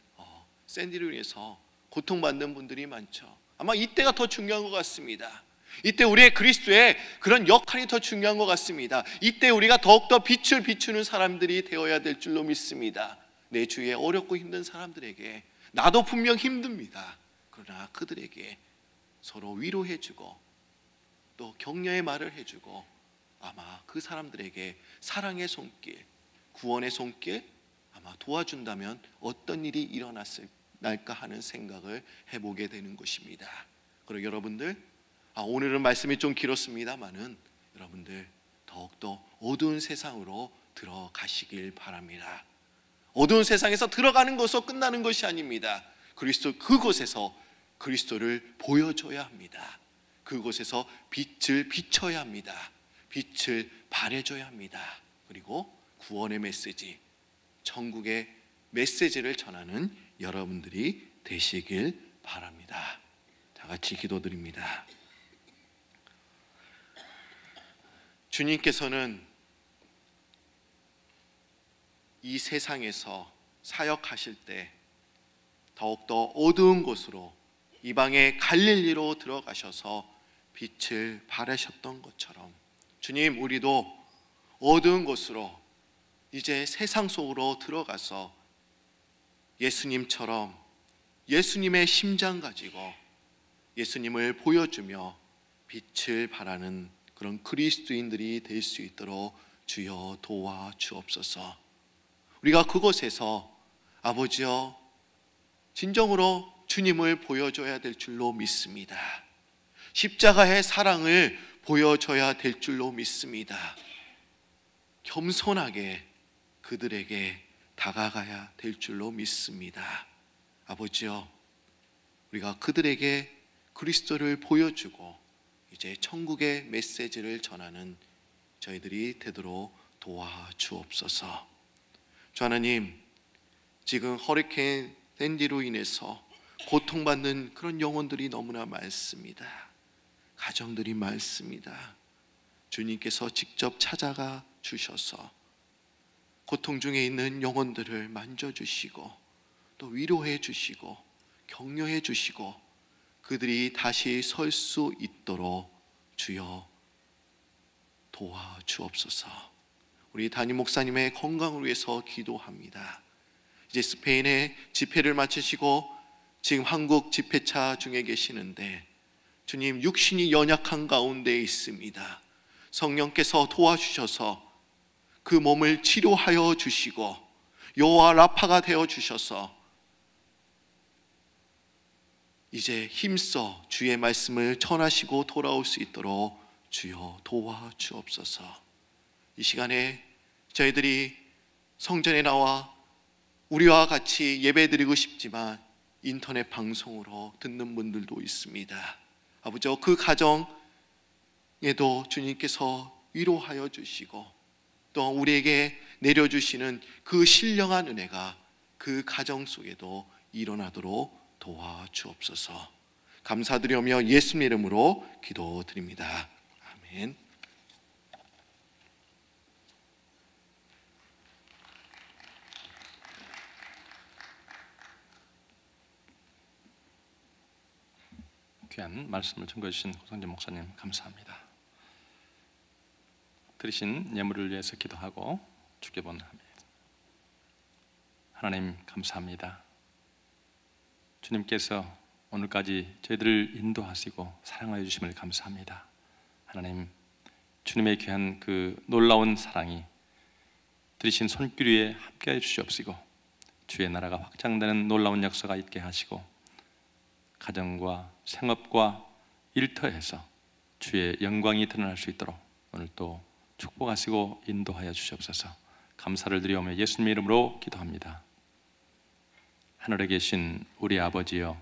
샌디로 인해서 고통받는 분들이 많죠. 아마 이때가 더 중요한 것 같습니다. 이때 우리의 그리스도의 그런 역할이 더 중요한 것 같습니다. 이때 우리가 더욱더 빛을 비추는 사람들이 되어야 될 줄로 믿습니다. 내 주위에 어렵고 힘든 사람들에게, 나도 분명 힘듭니다. 그러나 그들에게 서로 위로해주고 또 격려의 말을 해주고 아마 그 사람들에게 사랑의 손길, 구원의 손길 아마 도와준다면 어떤 일이 일어날까 하는 생각을 해보게 되는 것입니다. 그리고 여러분들, 오늘은 말씀이 좀 길었습니다만은 여러분들 더욱더 어두운 세상으로 들어가시길 바랍니다. 어두운 세상에서 들어가는 것으로 끝나는 것이 아닙니다. 그곳에서 그리스도를 보여줘야 합니다. 그곳에서 빛을 비춰야 합니다. 빛을 발해줘야 합니다. 그리고 구원의 메시지, 천국의 메시지를 전하는 여러분들이 되시길 바랍니다. 다 같이 기도드립니다. 주님께서는 이 세상에서 사역하실 때 더욱더 어두운 곳으로, 이방의 갈릴리로 들어가셔서 빛을 발하셨던 것처럼 주님, 우리도 어두운 곳으로 이제 세상 속으로 들어가서 예수님처럼 예수님의 심장 가지고 예수님을 보여주며 빛을 발하는 그런 그리스도인들이 될 수 있도록 주여 도와주옵소서. 우리가 그곳에서 아버지여 진정으로 주님을 보여줘야 될 줄로 믿습니다. 십자가의 사랑을 보여줘야 될 줄로 믿습니다. 겸손하게 그들에게 다가가야 될 줄로 믿습니다. 아버지여, 우리가 그들에게 그리스도를 보여주고 이제 천국의 메시지를 전하는 저희들이 되도록 도와주옵소서. 주 하나님, 지금 허리케인 샌디로 인해서 고통받는 그런 영혼들이 너무나 많습니다. 가정들이 많습니다. 주님께서 직접 찾아가 주셔서 고통 중에 있는 영혼들을 만져주시고 또 위로해 주시고 격려해 주시고 그들이 다시 설 수 있도록 주여 도와주옵소서. 우리 담임 목사님의 건강을 위해서 기도합니다. 이제 스페인에 집회를 마치시고 지금 한국 집회차 중에 계시는데 주님, 육신이 연약한 가운데 있습니다. 성령께서 도와주셔서 그 몸을 치료하여 주시고 여호와 라파가 되어 주셔서 이제 힘써 주의 말씀을 전하시고 돌아올 수 있도록 주여 도와주옵소서. 이 시간에 저희들이 성전에 나와 우리와 같이 예배드리고 싶지만 인터넷 방송으로 듣는 분들도 있습니다. 아버지, 그 가정에도 주님께서 위로하여 주시고 또 우리에게 내려주시는 그 신령한 은혜가 그 가정 속에도 일어나도록 도와주옵소서. 감사드리며 예수님 이름으로 기도드립니다. 아멘. 귀한 말씀을 전거해 주신 호성재 목사님 감사합니다. 드리신 예물을 위해서 기도하고 주기본합니다. 하나님 감사합니다. 주님께서 오늘까지 저희들을 인도하시고 사랑하여 주심을 감사합니다. 하나님, 주님의 귀한 그 놀라운 사랑이 드리신 손길 위에 함께하여 주시옵시고 주의 나라가 확장되는 놀라운 역사가 있게 하시고 가정과 생업과 일터에서 주의 영광이 드러날 수 있도록 오늘 또 축복하시고 인도하여 주시옵소서. 감사를 드리오며 예수님의 이름으로 기도합니다. 하늘에 계신 우리 아버지여,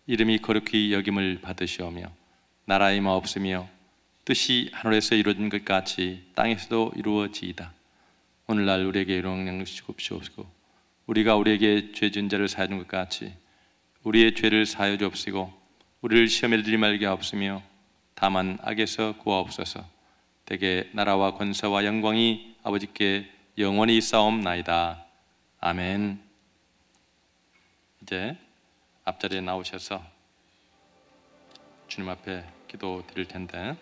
이름이 거룩히 여김을 받으시오며 나라의 마옵시며 뜻이 하늘에서 이루어진 것 같이 땅에서도 이루어지이다. 오늘날 우리에게 일용할 양식 주옵시고 우리가 우리에게 죄 지은 자를 사하여 준 것 같이 우리의 죄를 사하여 주옵시고 우리를 시험에 들지 말게 하옵시며 다만 악에서 구하옵소서. 대개 나라와 권세와 영광이 아버지께 영원히 있사옵나이다. 아멘. 이제 앞자리에 나오셔서 주님 앞에 기도 드릴 텐데,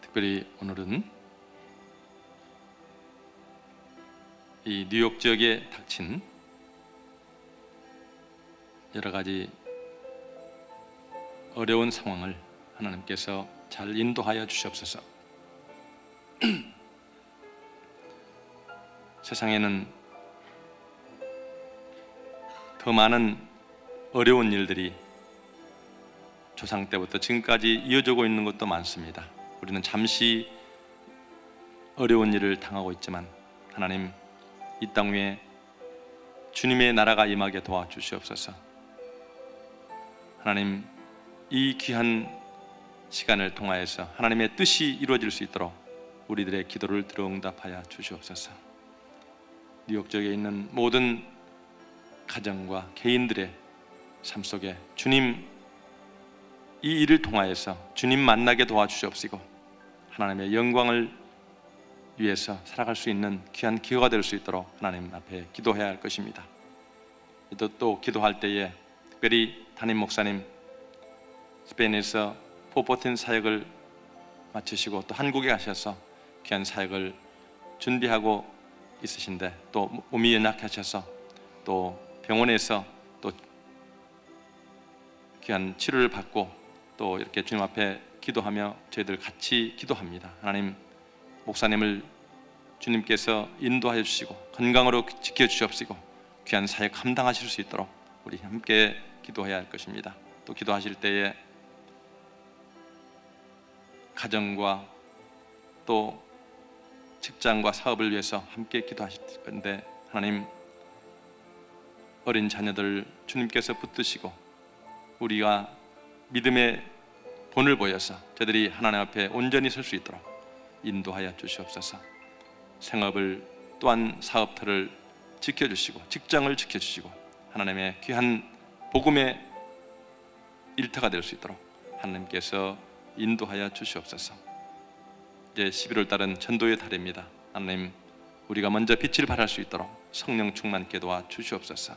특별히 오늘은 이 뉴욕 지역에 닥친 여러 가지 어려운 상황을 하나님께서 잘 인도하여 주시옵소서. 세상에는 더 많은 어려운 일들이 조상 때부터 지금까지 이어지고 있는 것도 많습니다. 우리는 잠시 어려운 일을 당하고 있지만 하나님, 이 땅 위에 주님의 나라가 임하게 도와주시옵소서. 하나님, 이 귀한 시간을 통하여서 하나님의 뜻이 이루어질 수 있도록 우리들의 기도를 들어응답하여 주시옵소서. 뉴욕 지역에 있는 모든 가정과 개인들의 삶 속에 주님, 이 일을 통하여서 주님 만나게 도와주시옵시고 하나님의 영광을 위해서 살아갈 수 있는 귀한 기회가 될 수 있도록 하나님 앞에 기도해야 할 것입니다. 또 기도할 때에 특별히 담임 목사님 스페인에서 포포틴 사역을 마치시고 또 한국에 가셔서 귀한 사역을 준비하고 있으신데 또 몸이 연약하셔서 또 병원에서 또 귀한 치료를 받고 또 이렇게 주님 앞에 기도하며 저희들 같이 기도합니다. 하나님, 목사님을 주님께서 인도하여 주시고 건강으로 지켜주시옵시고 귀한 사역 감당하실 수 있도록 우리 함께 기도해야 할 것입니다. 또 기도하실 때에 가정과 또 직장과 사업을 위해서 함께 기도하실 건데, 하나님, 어린 자녀들 주님께서 붙드시고 우리가 믿음의 본을 보여서 저들이 하나님 앞에 온전히 설 수 있도록 인도하여 주시옵소서. 생업을 또한 사업터를 지켜주시고 직장을 지켜주시고 하나님의 귀한 복음의 일터가 될 수 있도록 하나님께서 인도하여 주시옵소서. 이제 11월 달은 전도의 달입니다. 하나님, 우리가 먼저 빛을 발할 수 있도록 성령 충만케 도와 주시옵소서.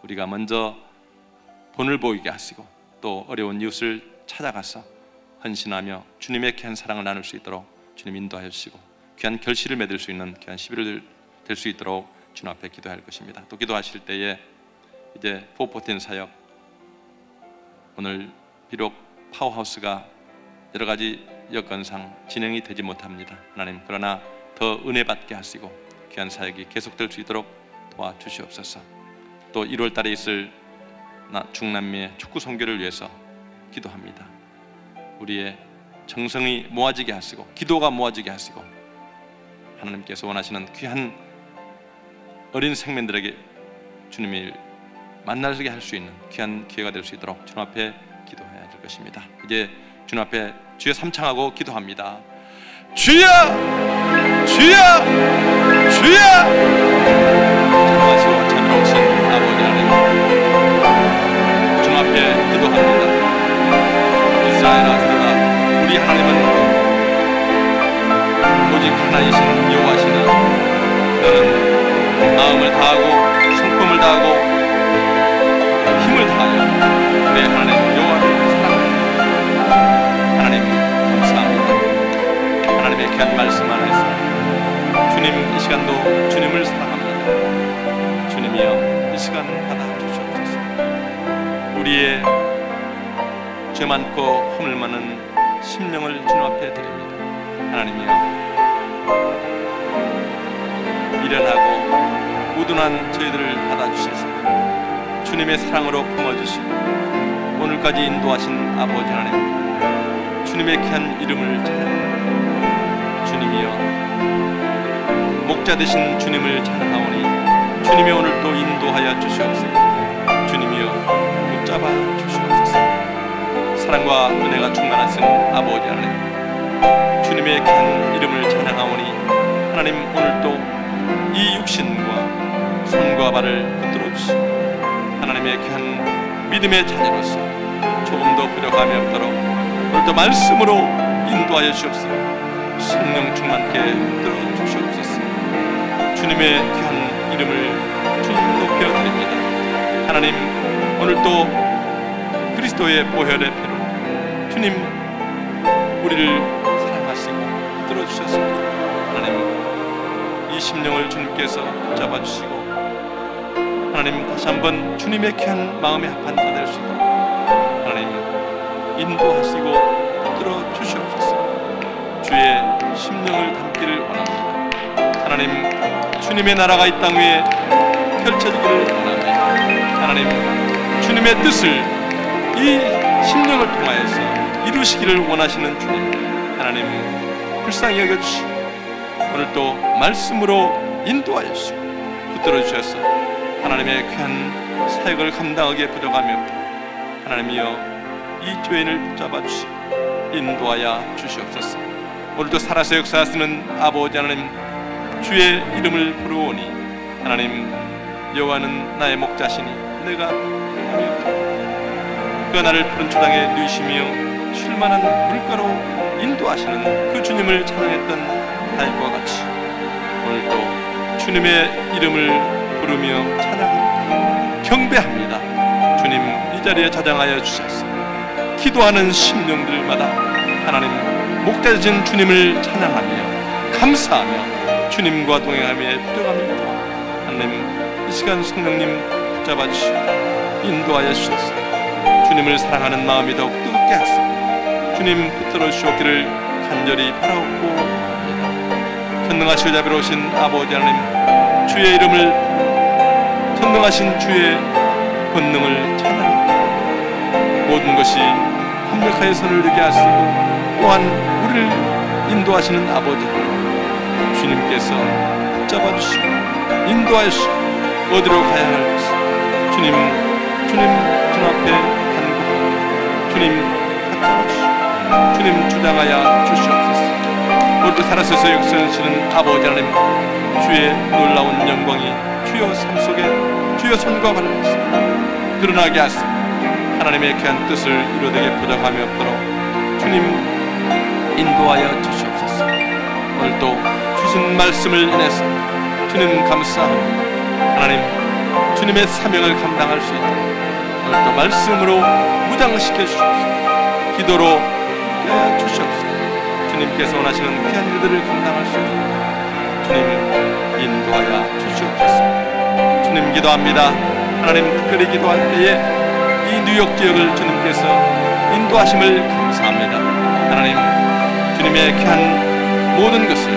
우리가 먼저 본을 보이게 하시고 또 어려운 이웃을 찾아가서 헌신하며 주님의 귀한 사랑을 나눌 수 있도록 주님 인도하여 주시고 귀한 결실을 맺을 수 있는 귀한 11월 될 수 있도록 주님 앞에 기도할 것입니다. 또 기도하실 때에 이제 포포틴 사역, 오늘 비록 파워하우스가 여러 가지 여건상 진행이 되지 못합니다. 하나님, 그러나 더 은혜 받게 하시고 귀한 사역이 계속될 수 있도록 도와주시옵소서. 또 1월 달에 있을 중남미의 축구 선교를 위해서 기도합니다. 우리의 정성이 모아지게 하시고 기도가 모아지게 하시고 하나님께서 원하시는 귀한 어린 생명들에게 주님을 만나게 할 수 있는 귀한 기회가 될 수 있도록 주님 앞에 기도해야 될 것입니다. 이제 주님 앞에 주여 삼창하고 기도합니다. 주여! 주여! 주여! 전능하시고 자비로우신 아버지 하나님, 주님 앞에 기도합니다. 이스라엘아, 그러나 우리 하나님은 오직 하나이신 여호와시니 너는 마음을 다하고 성품을 다하고 힘을 다하여 내 하나님 여호와를 사랑합니다. 하나님 감사합니다. 하나님의 귀한 말씀 안에서 주님 이 시간도 주님을 사랑합니다. 주님이여 이 시간 받아주시옵소서. 우리의 죄 많고 허물 많은 심령을 주님 앞에 드립니다. 하나님이여 미련하고 우둔한 저희들을 받아주셔서 주님의 사랑으로 품어주시고 오늘까지 인도하신 아버지 하나님, 주님의 귀한 이름을 찬양합니다. 주님이여 목자 되신 주님을 찬양하오니 주님이 오늘 또 인도하여 주시옵소서. 주님이여 붙잡아 주시옵소서. 사랑과 은혜가 충만하신 아버지 하나님, 주님의 귀한 이름을 찬양하오니 하나님 오늘 또 이 육신과 손과 발을 붙들어 주시고 하나님의 귀한 믿음의 자녀로서 조금도 부족함이 없도록 오늘도 말씀으로 인도하여 주옵소서. 성령 충만케 붙들어 주시옵소서. 주님의 귀한 이름을 주님 높여 드립니다. 하나님 오늘도 그리스도의 보혈의 피로 주님 우리를 사랑하시고 붙들어 주셨습니다. 하나님 이 심령을 주님께서 붙잡아 주시고 하나님 다시 한번 주님의 귀한 마음에 합한 자 될 수 있도록 하나님 인도하시고 붙들어 주시옵소서. 주의 심령을 담기를 원합니다. 하나님 주님의 나라가 이 땅 위에 펼쳐지기를 원합니다. 하나님 주님의 뜻을 이 심령을 통하여서 이루시기를 원하시는 주님, 하나님 불쌍히 여겨주시고 오늘 또 말씀으로 인도하여 주시고 붙들어 주셔서 하나님의 귀한 사역을 감당하기에 부족함이 없도록 하나님이여 이 죄인을 붙잡아 주시고 인도하여 주시옵소서. 오늘도 살아서 역사하시는 아버지 하나님, 주의 이름을 부르오니 하나님 여호와는 나의 목자시니 내가 부족함이 없도록 그가 나를 푸른 초당에 누이시며 쉴만한 물가로 인도하시는 그 주님을 찬양했던 다윗과 같이 오늘도 주님의 이름을 부르며 찬양합니다. 경배합니다. 주님 이 자리에 자장하여 주셔서 기도하는 심령들마다 하나님 목자 되신 주님을 찬양하며 감사하며 주님과 동행하며 부족함이 없도록 하나님 이 시간 성령님 붙잡아 주시고 인도하여 주셔서 주님을 사랑하는 마음이 더욱 뜨겁게 하시고 주님 붙들어 주시기를 간절히 바라옵고 원합니다. 전능하시고 자비로우신 아버지 하나님, 주의 이름을 전능하신 주의 권능을 찬양합니다. 모든 것이 완벽하게 선을 이루게 하시고 또한 우리를 인도하시는 아버지 하나님, 주님께서 붙잡아 주시고 인도하여 주시고 어디로 가야 할지 주님 앞에 간구하고 주님 붙잡아 주시고 주님 주장하여 주시옵소서. 오늘도 살아서서 역사하시는 아버지 하나님, 주의 놀라운 영광이 주여 삶 속에 주여 손과 발을 드러나게 하시고 하나님의 귀한 뜻을 이루되게 부족함이 없도록 주님 인도하여 주시옵소서. 오늘도 주신 말씀을 인해서 주님 감사합니다. 하나님 주님의 사명을 감당할 수 있도록 오늘도 말씀으로 무장시켜 주시옵소서. 기도로 깨주시옵소서. 주님께서 원하시는 귀한 일들을 감당할 수 있도록 주님 인도하여 주시옵소서. 주님 기도합니다. 하나님 특별히 기도할 때에 이 뉴욕 지역을 주님께서 인도하심을 감사합니다. 하나님 주님의 귀한 모든 것을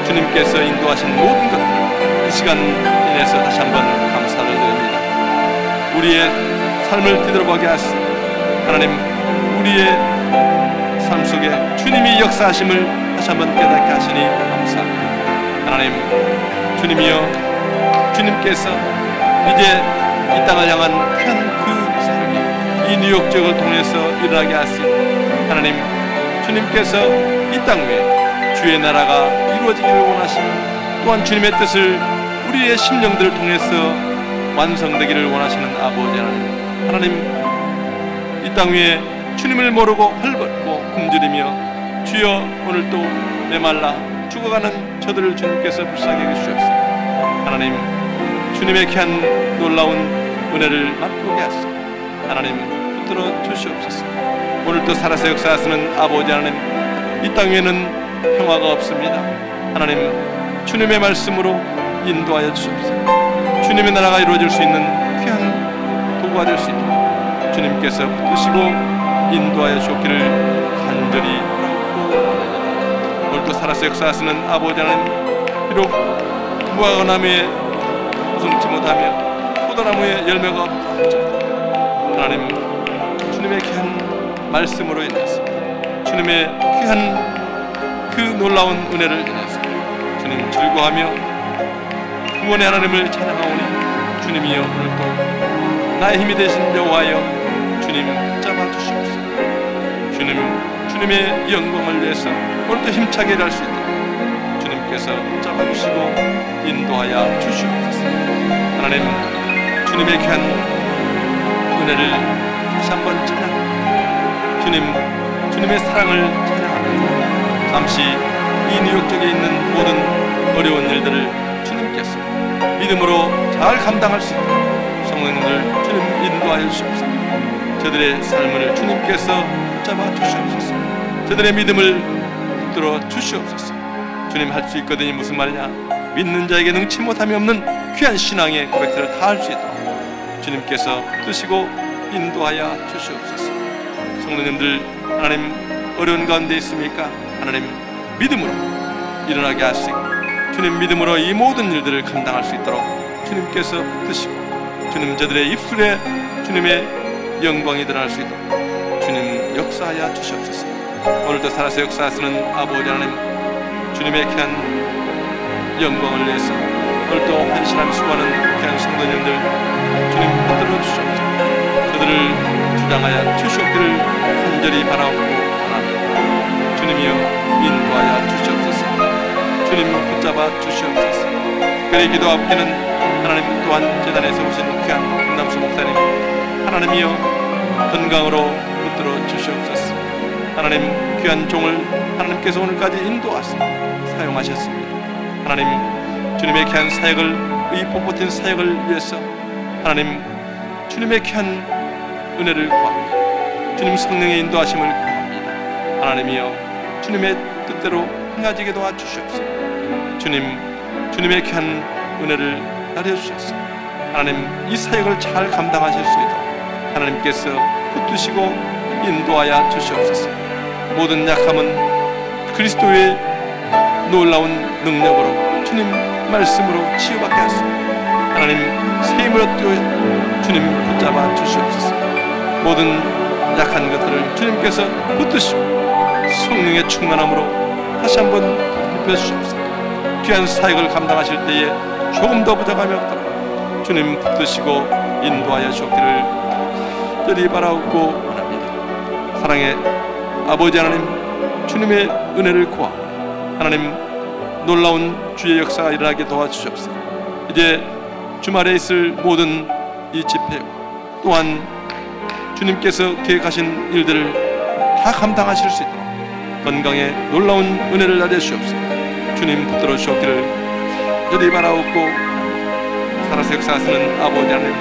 주님께서 인도하신 모든 것들 이 시간 인해서 다시 한번 감사를 드립니다. 우리의 삶을 뒤돌아보게 하시고 하나님, 우리의 삶 속에 주님이 역사하심을 다시 한번 깨닫게 하시니 감사합니다. 하나님, 주님이여, 주님께서 이제 이 땅을 향한 그 삶이 이 뉴욕 지역을 통해서 일어나게 하시고 하나님, 주님께서 이 땅 위에 주의 나라가 이루어지기를 원하시고 또한 주님의 뜻을 우리의 심령들을 통해서 완성되기를 원하시는 아버지 하나님, 하나님, 이 땅 위에 주님을 모르고 헐벗고 굶주리며 주여 오늘도 메말라 죽어가는 저들을 주님께서 불쌍히 여기시옵소서. 하나님, 주님의 귀한 놀라운 은혜를 맛보게 하시고 하나님 붙들어 주시옵소서. 오늘도 살아서 역사하시는 아버지 하나님, 이 땅 위에는 평화가 없습니다. 하나님, 주님의 말씀으로 인도하여 주시옵소서. 주님의 나라가 이루어질 수 있는 귀한 도구가 될 수 있도록 주님께서 붙드시고 인도하여 주옵기를 간절히 바라옵고, 오늘도 살아서 역사하시는 아버지 하나님, 비록 무화과나무에 웃음지 못하며 포도나무에 열매가 없다 할지라도 하나님, 주님의 귀한 말씀으로 인해서 주님의 귀한 그 놀라운 은혜를 인해서 주님 즐거워하며 구원의 하나님을 찬양하오니 주님이여 오늘도 나의 힘이 되신 여호와여 주님 붙잡아 주시옵소서. 주님의 영광을 위해서 오늘도 힘차게 일할 수 있도록 주님께서 붙잡아 주시고 인도하여 주시옵소서. 하나님, 주님의 귀한 은혜를 다시 한번 찬양합니다. 주님의 사랑을 찬양합니다. 잠시 이 뉴욕 쪽에 있는 모든 어려운 일들을 주님께서 믿음으로 잘 감당할 수 있도록 성령님을 주님 인도하여 주시옵소서. 저들의 삶을 주님께서 붙잡아 주시옵소서. 저들의 믿음을 붙들어 주시옵소서. 주님, 할 수 있거든이 무슨 말이냐? 믿는 자에게 능치 못함이 없는 귀한 신앙의 고백들을 다 할 수 있도록 주님께서 붙드시고 인도하여 주시옵소서. 성도님들, 하나님 어려운 가운데 있습니까? 하나님, 믿음으로 일어나게 하시고 주님 믿음으로 이 모든 일들을 감당할 수 있도록 주님께서 붙드시고 주님 저들의 입술에 주님의 영광이 드러날 수 있도록 주님 역사하여 주시옵소서. 오늘도 살아서 역사하시는 아버지 하나님, 주님의 귀한 영광을 위해서 오늘도 헌신하며 수고하는 귀한 성도님들 주님 붙들어 주시옵소서. 저들을 주장하여 주시옵기를 간절히 바라옵고 주님이여 인도하여 주시옵소서. 주님 붙잡아 주시옵소서. 그의 기도하옵기는 하나님 또한 재단에서 오신 귀한 김남수 목사님, 하나님이여 건강으로 붙들어 주시옵소서. 하나님 귀한 종을 하나님께서 오늘까지 인도하시고 사용하셨습니다. 하나님 주님의 귀한 사역을, 이 뻣뻣한 사역을 위해서 하나님 주님의 귀한 은혜를 구합니다. 주님 성령의 인도하심을 구합니다. 하나님이여 주님의 뜻대로 행하지게 도와주시옵소서. 주님의 귀한 은혜를 나려주셔서 하나님 이 사역을 잘 감당하실 수 있도록 하나님께서 붙드시고 인도하여 주시옵소서. 모든 약함은 그리스도의 놀라운 능력으로 주님 말씀으로 치유받게 하시고 하나님 새 힘을 얻게 주님 붙잡아 주시옵소서. 모든 약한 것들을 주님께서 붙드시고 성령의 충만함으로 다시 한번 입혀주시옵소서. 귀한 사역을 감당하실 때에 조금 더 부족함이 없도록 주님 붙드시고 인도하여 주옵기를 저리 바라옵고 원합니다. 사랑의 아버지 하나님, 주님의 은혜를 구하고 하나님 놀라운 주의 역사가 일어나게 도와주시옵소서. 이제 주말에 있을 모든 이 집회 또한 주님께서 계획하신 일들을 다 감당하실 수 있도록 건강에 놀라운 은혜를 나려주시옵소서. 주님 붙들어 주옵기를 저리 바라옵고 살아서 역사하시는 아버지 하나님,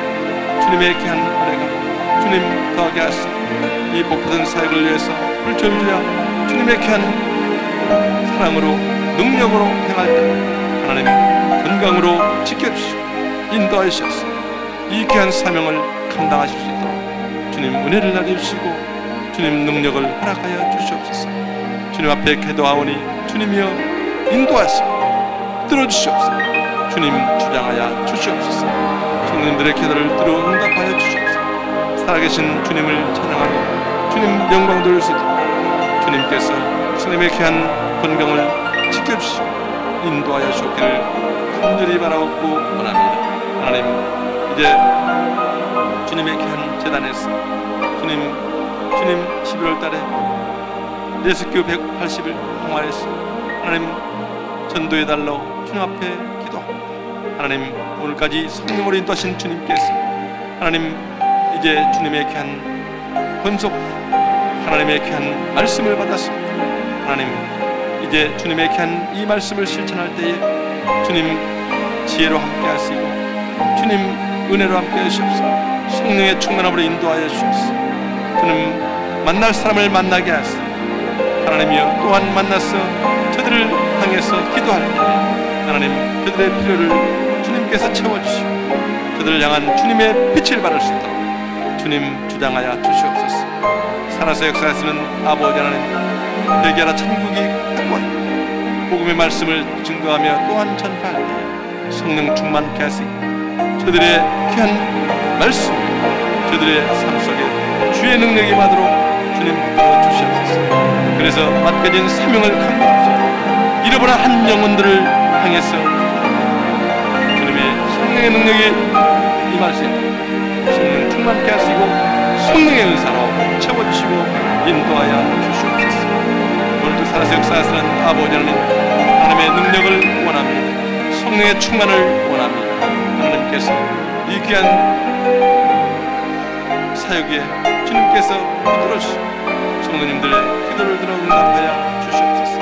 주님의 귀한 은혜가 주님 더하게 하시고 이 복받은 사역을 위해서 불철주야 주님의 귀한 사랑으로 능력으로 행할 때 하나님 건강으로 지켜주시고 인도하여 주셔서 이 귀한 사명을 감당하실 수 있도록 주님 은혜를 나려주시고 주님 능력을 허락하여 주시옵소서. 주님 앞에 기도하오니 주님이여 인도하시고 들어주시옵소서. 주님 주장하여 주시옵소서. 성도님들의 기도를 들어 응답하여 주시옵소서. 살아계신 주님을 찬양하며 주님 영광 돌릴 수 있도록 주님께서 주님의 귀한 건강을 지켜주시고 인도하여 주옵기를 간절히 바라옵고 원합니다. 하나님, 이제 주님의 귀한 제단에서 주님 11월 달에 예수교 180일 동안에서 하나님 전도해 달라고 주님 앞에 기도합니다. 하나님, 오늘까지 성령으로 인도하신 주님께서 하나님 이제 주님의 귀한 권속 하나님의 귀한 말씀을 받았습니다. 하나님, 이제 주님의 귀한 이 말씀을 실천할 때에 주님 지혜로 함께 하시고 주님 은혜로 함께 하시옵소서. 성령의 충만함으로 인도하여 주옵소서. 주님 만날 사람을 만나게 하시고 하나님이여 또한 만나서 저들을 향해서 기도할 때 하나님 그들의 필요를 주님께서 채워주시고 그들을 향한 주님의 빛을 발할 수 있도록 주님 주장하여 주시옵소서. 살아서 역사하시는 아버지 하나님, 회개하라 천국이 가까이 복음의 말씀을 증거하며 또한 전파할 때 성령 충만케 하시고 저들의 귀한 말씀 저들의 삶 속에 주의 능력이 임하도록 주님 붙들어 주시옵소서. 그래서 맡겨진 사명을 감당하시고 잃어버린 한 영혼들을 향해서 주님의 성령의 능력이 임할 수 있도록 성령 충만케 하시고 성령의 은사로 채워주시고 인도하여 주시옵소서. 오늘도 살아서 역사하시는 아버지 하나님, 하나님의 능력을 원합니다. 성령의 충만을 원합니다. 하나님께서 이 귀한 사역에 주님께서 붙들어주시고 성도님들의 기도를 들어 응답하여 주시옵소서.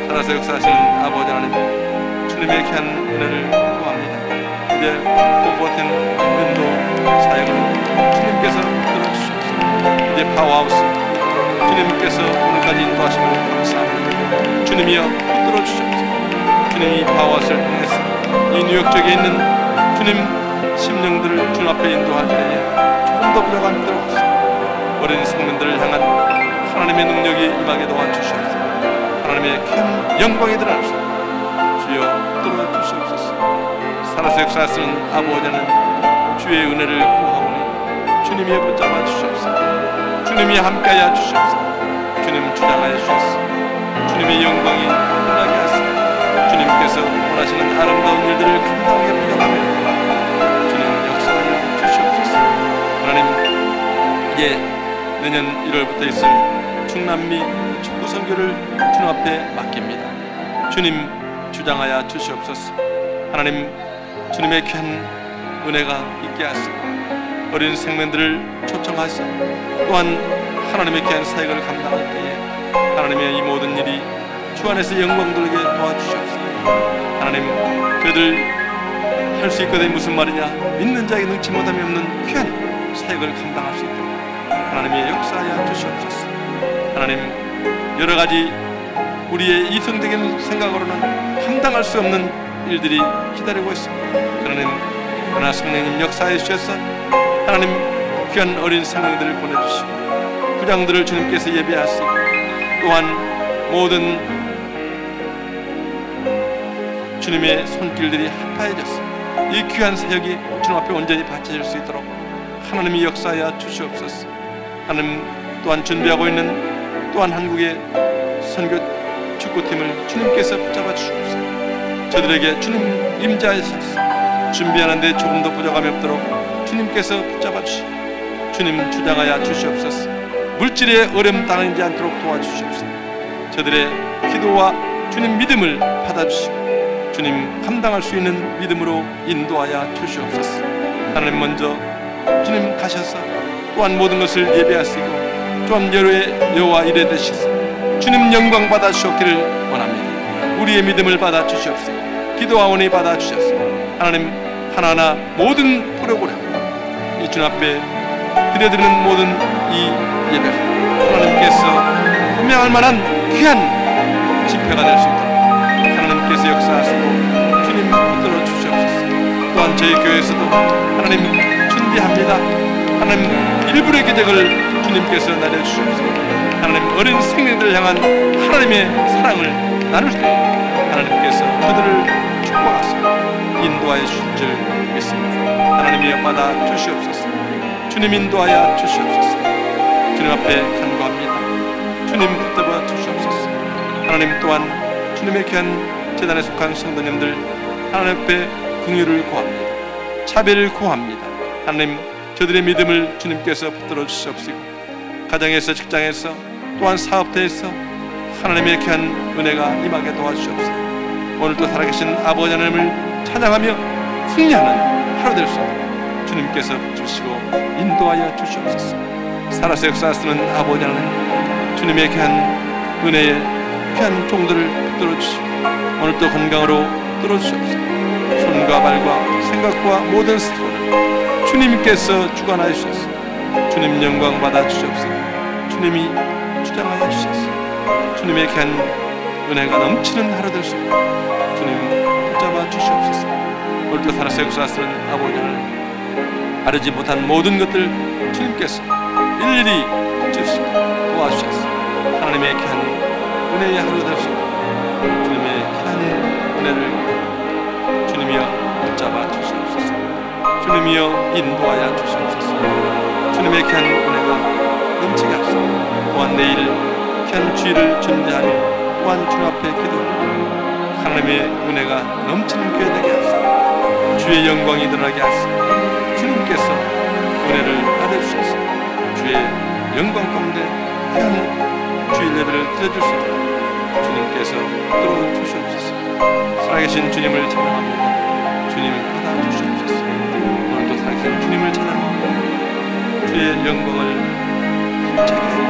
살아서 역사하시는 아버지 하나님, 주님의 귀한 은혜를 구합니다. 이제 포포텐 인도 사역을 주님께서 붙들어주시옵소서. 이제 파워하우스 주님께서 오늘까지 인도하심을 감사합니다. 주님이여 붙들어주시옵소서. 주님이 파워하우스를 통해서 이 뉴욕 쪽에 있는 주님 심령들을 주님 앞에 인도할 때에 조금 더 부족함도록 하시고 어린 성민들을 향한 하나님의 능력이 임하게 도와주시옵소서. 하나님의 큰 영광이 드러나시옵소서. 주여 들어주시옵소서. 살아서 역사하시는 아버지는 주의 은혜를 구하오니 주님이 붙잡아 주시옵소서. 주님이 함께하여 주시옵소서. 주님 주장하여 주시옵소서. 주님의 영광이 드러나게 하시옵소서. 주님께서 원하시는 아름다운 일들을 감당하게 부탁하며 주님 역사하여 주시옵소서. 하나님, 이제 내년 1월부터 있을 중남미 축구 선교를 주님 앞에 맡깁니다. 주님 주장하여 주시옵소서. 하나님, 주님의 귀한 은혜가 있게 하시고 어린 생명들을 초청하시고 또한 하나님의 귀한 사역을 감당할 때에 하나님의 이 모든 일이 주 안에서 영광 돌게 도와주시옵소서. 하나님, 그들 할 수 있거든 무슨 말이냐, 믿는 자에게 능치 못함이 없는 귀한 사역을 감당할 수 있도록 하나님의 역사하여 주시옵소서. 하나님, 여러 가지 우리의 이성적인 생각으로는 감당할 수 없는 일들이 기다리고 있습니다. 그러나 성령님 역사해 주셔서 하나님 귀한 어린 생명들을 보내주시고 부장들을 주님께서 예배하시고 또한 모든 주님의 손길들이 합하여졌습니다. 이 귀한 사역이 주님 앞에 온전히 바쳐질 수 있도록 하나님이 역사하여 주시옵소서. 하나님 또한 준비하고 있는 또한 한국의 선교 축구팀을 주님께서 붙잡아 주시옵소서. 저들에게 주님 임재하셔서 준비하는데 조금 더 부족함이 없도록 주님께서 붙잡아 주시고 주님 주장하여 주시옵소서. 물질에 어려움 당하지 않도록 도와주시옵소서. 저들의 기도와 주님 믿음을 받아주시고 주님 감당할 수 있는 믿음으로 인도하여 주시옵소서. 하나님, 먼저 주님 가셔서 또한 모든 것을 예배하시고 또한 여호와 이레 되시서 주님 영광 받아 주셨기를 원합니다. 우리의 믿음을 받아 주시옵소서. 기도하오니 받아 주셨소. 하나님, 하나하나 모든 프로그램 이 주님 앞에 드려드리는 모든 이 예배가 하나님께서 분명할 만한 귀한 집회가 될 수 있도록 하나님께서 역사하시고 주님 붙들어 주시옵소서. 또한 저희 교회에서도 하나님 준비합니다. 하나님 일부의 기적을 주님께서 내려주시옵소서. 하나님 어린 생명들을 향한 하나님의 사랑을 나눌 때 하나님께서 그들을 축복하사 인도하여 주실 줄 믿습니다. 하나님이여 받아 주시옵소서. 주님 인도하여 주시옵소서. 주님 앞에 간구합니다. 주님 붙잡아 주시옵소서. 하나님 또한 주님의 귀한 제단에 속한 성도님들 하나님 앞에 긍휼을 구합니다. 차별을 구합니다. 하나님 저들의 믿음을 주님께서 붙들어 주시옵시고 가정에서 직장에서 또한 사업터에서 하나님의 귀한 은혜가 임하게 도와주시옵소서. 오늘도 살아계신 아버지 하나님을 찬양하며 승리하는 하루 될 수 있도록 주님께서 붙주시고 인도하여 주시옵소서. 살아서 역사하시는 아버지 하나님 주님의 귀한 은혜에 귀한 종들을 붙들어 주시고 오늘도 건강으로 붙들어 주시옵소서. 손과 발과 생각과 모든 사고를 주님께서 주관하여 주셔서 주님 영광 받아 주시옵소서. 주님이 주장하여 주셔서 주님의 귀한 은혜가 넘치는 하루 될 수 있도록 주님 붙잡아 주시옵소서. 오늘도 살아서 역사하시는 아버지 하나님 아르지 못한 모든 것들 주님께서 일일이 주시고 도와주셔서 하나님의 귀한 은혜의 하루 될 수 있도록 주님의 귀한 은혜를 주님이여 붙잡아 주시옵소서. 주님이여 인도하여 주시옵소서. 주님의 귀한 은혜가 넘치게 하소서. 또한 내일 귀한 주일을 준비하며 또한 주님 앞에 기도하며 하나님의 은혜가 넘치는 교회 되게 하소서. 주의 영광이 드러나게 하소서. 주님께서 은혜를 받아주셔서 주의 영광 가운데 귀한 주일 예배를 드려줄 수 있도록 주님께서 이끌어 주시옵소서. 살아계신 주님을 찬양합니다. 주님을 받아주시옵소서. 오늘도 살아계신 주님을 찬양합니다. 주의 영광을 힘차게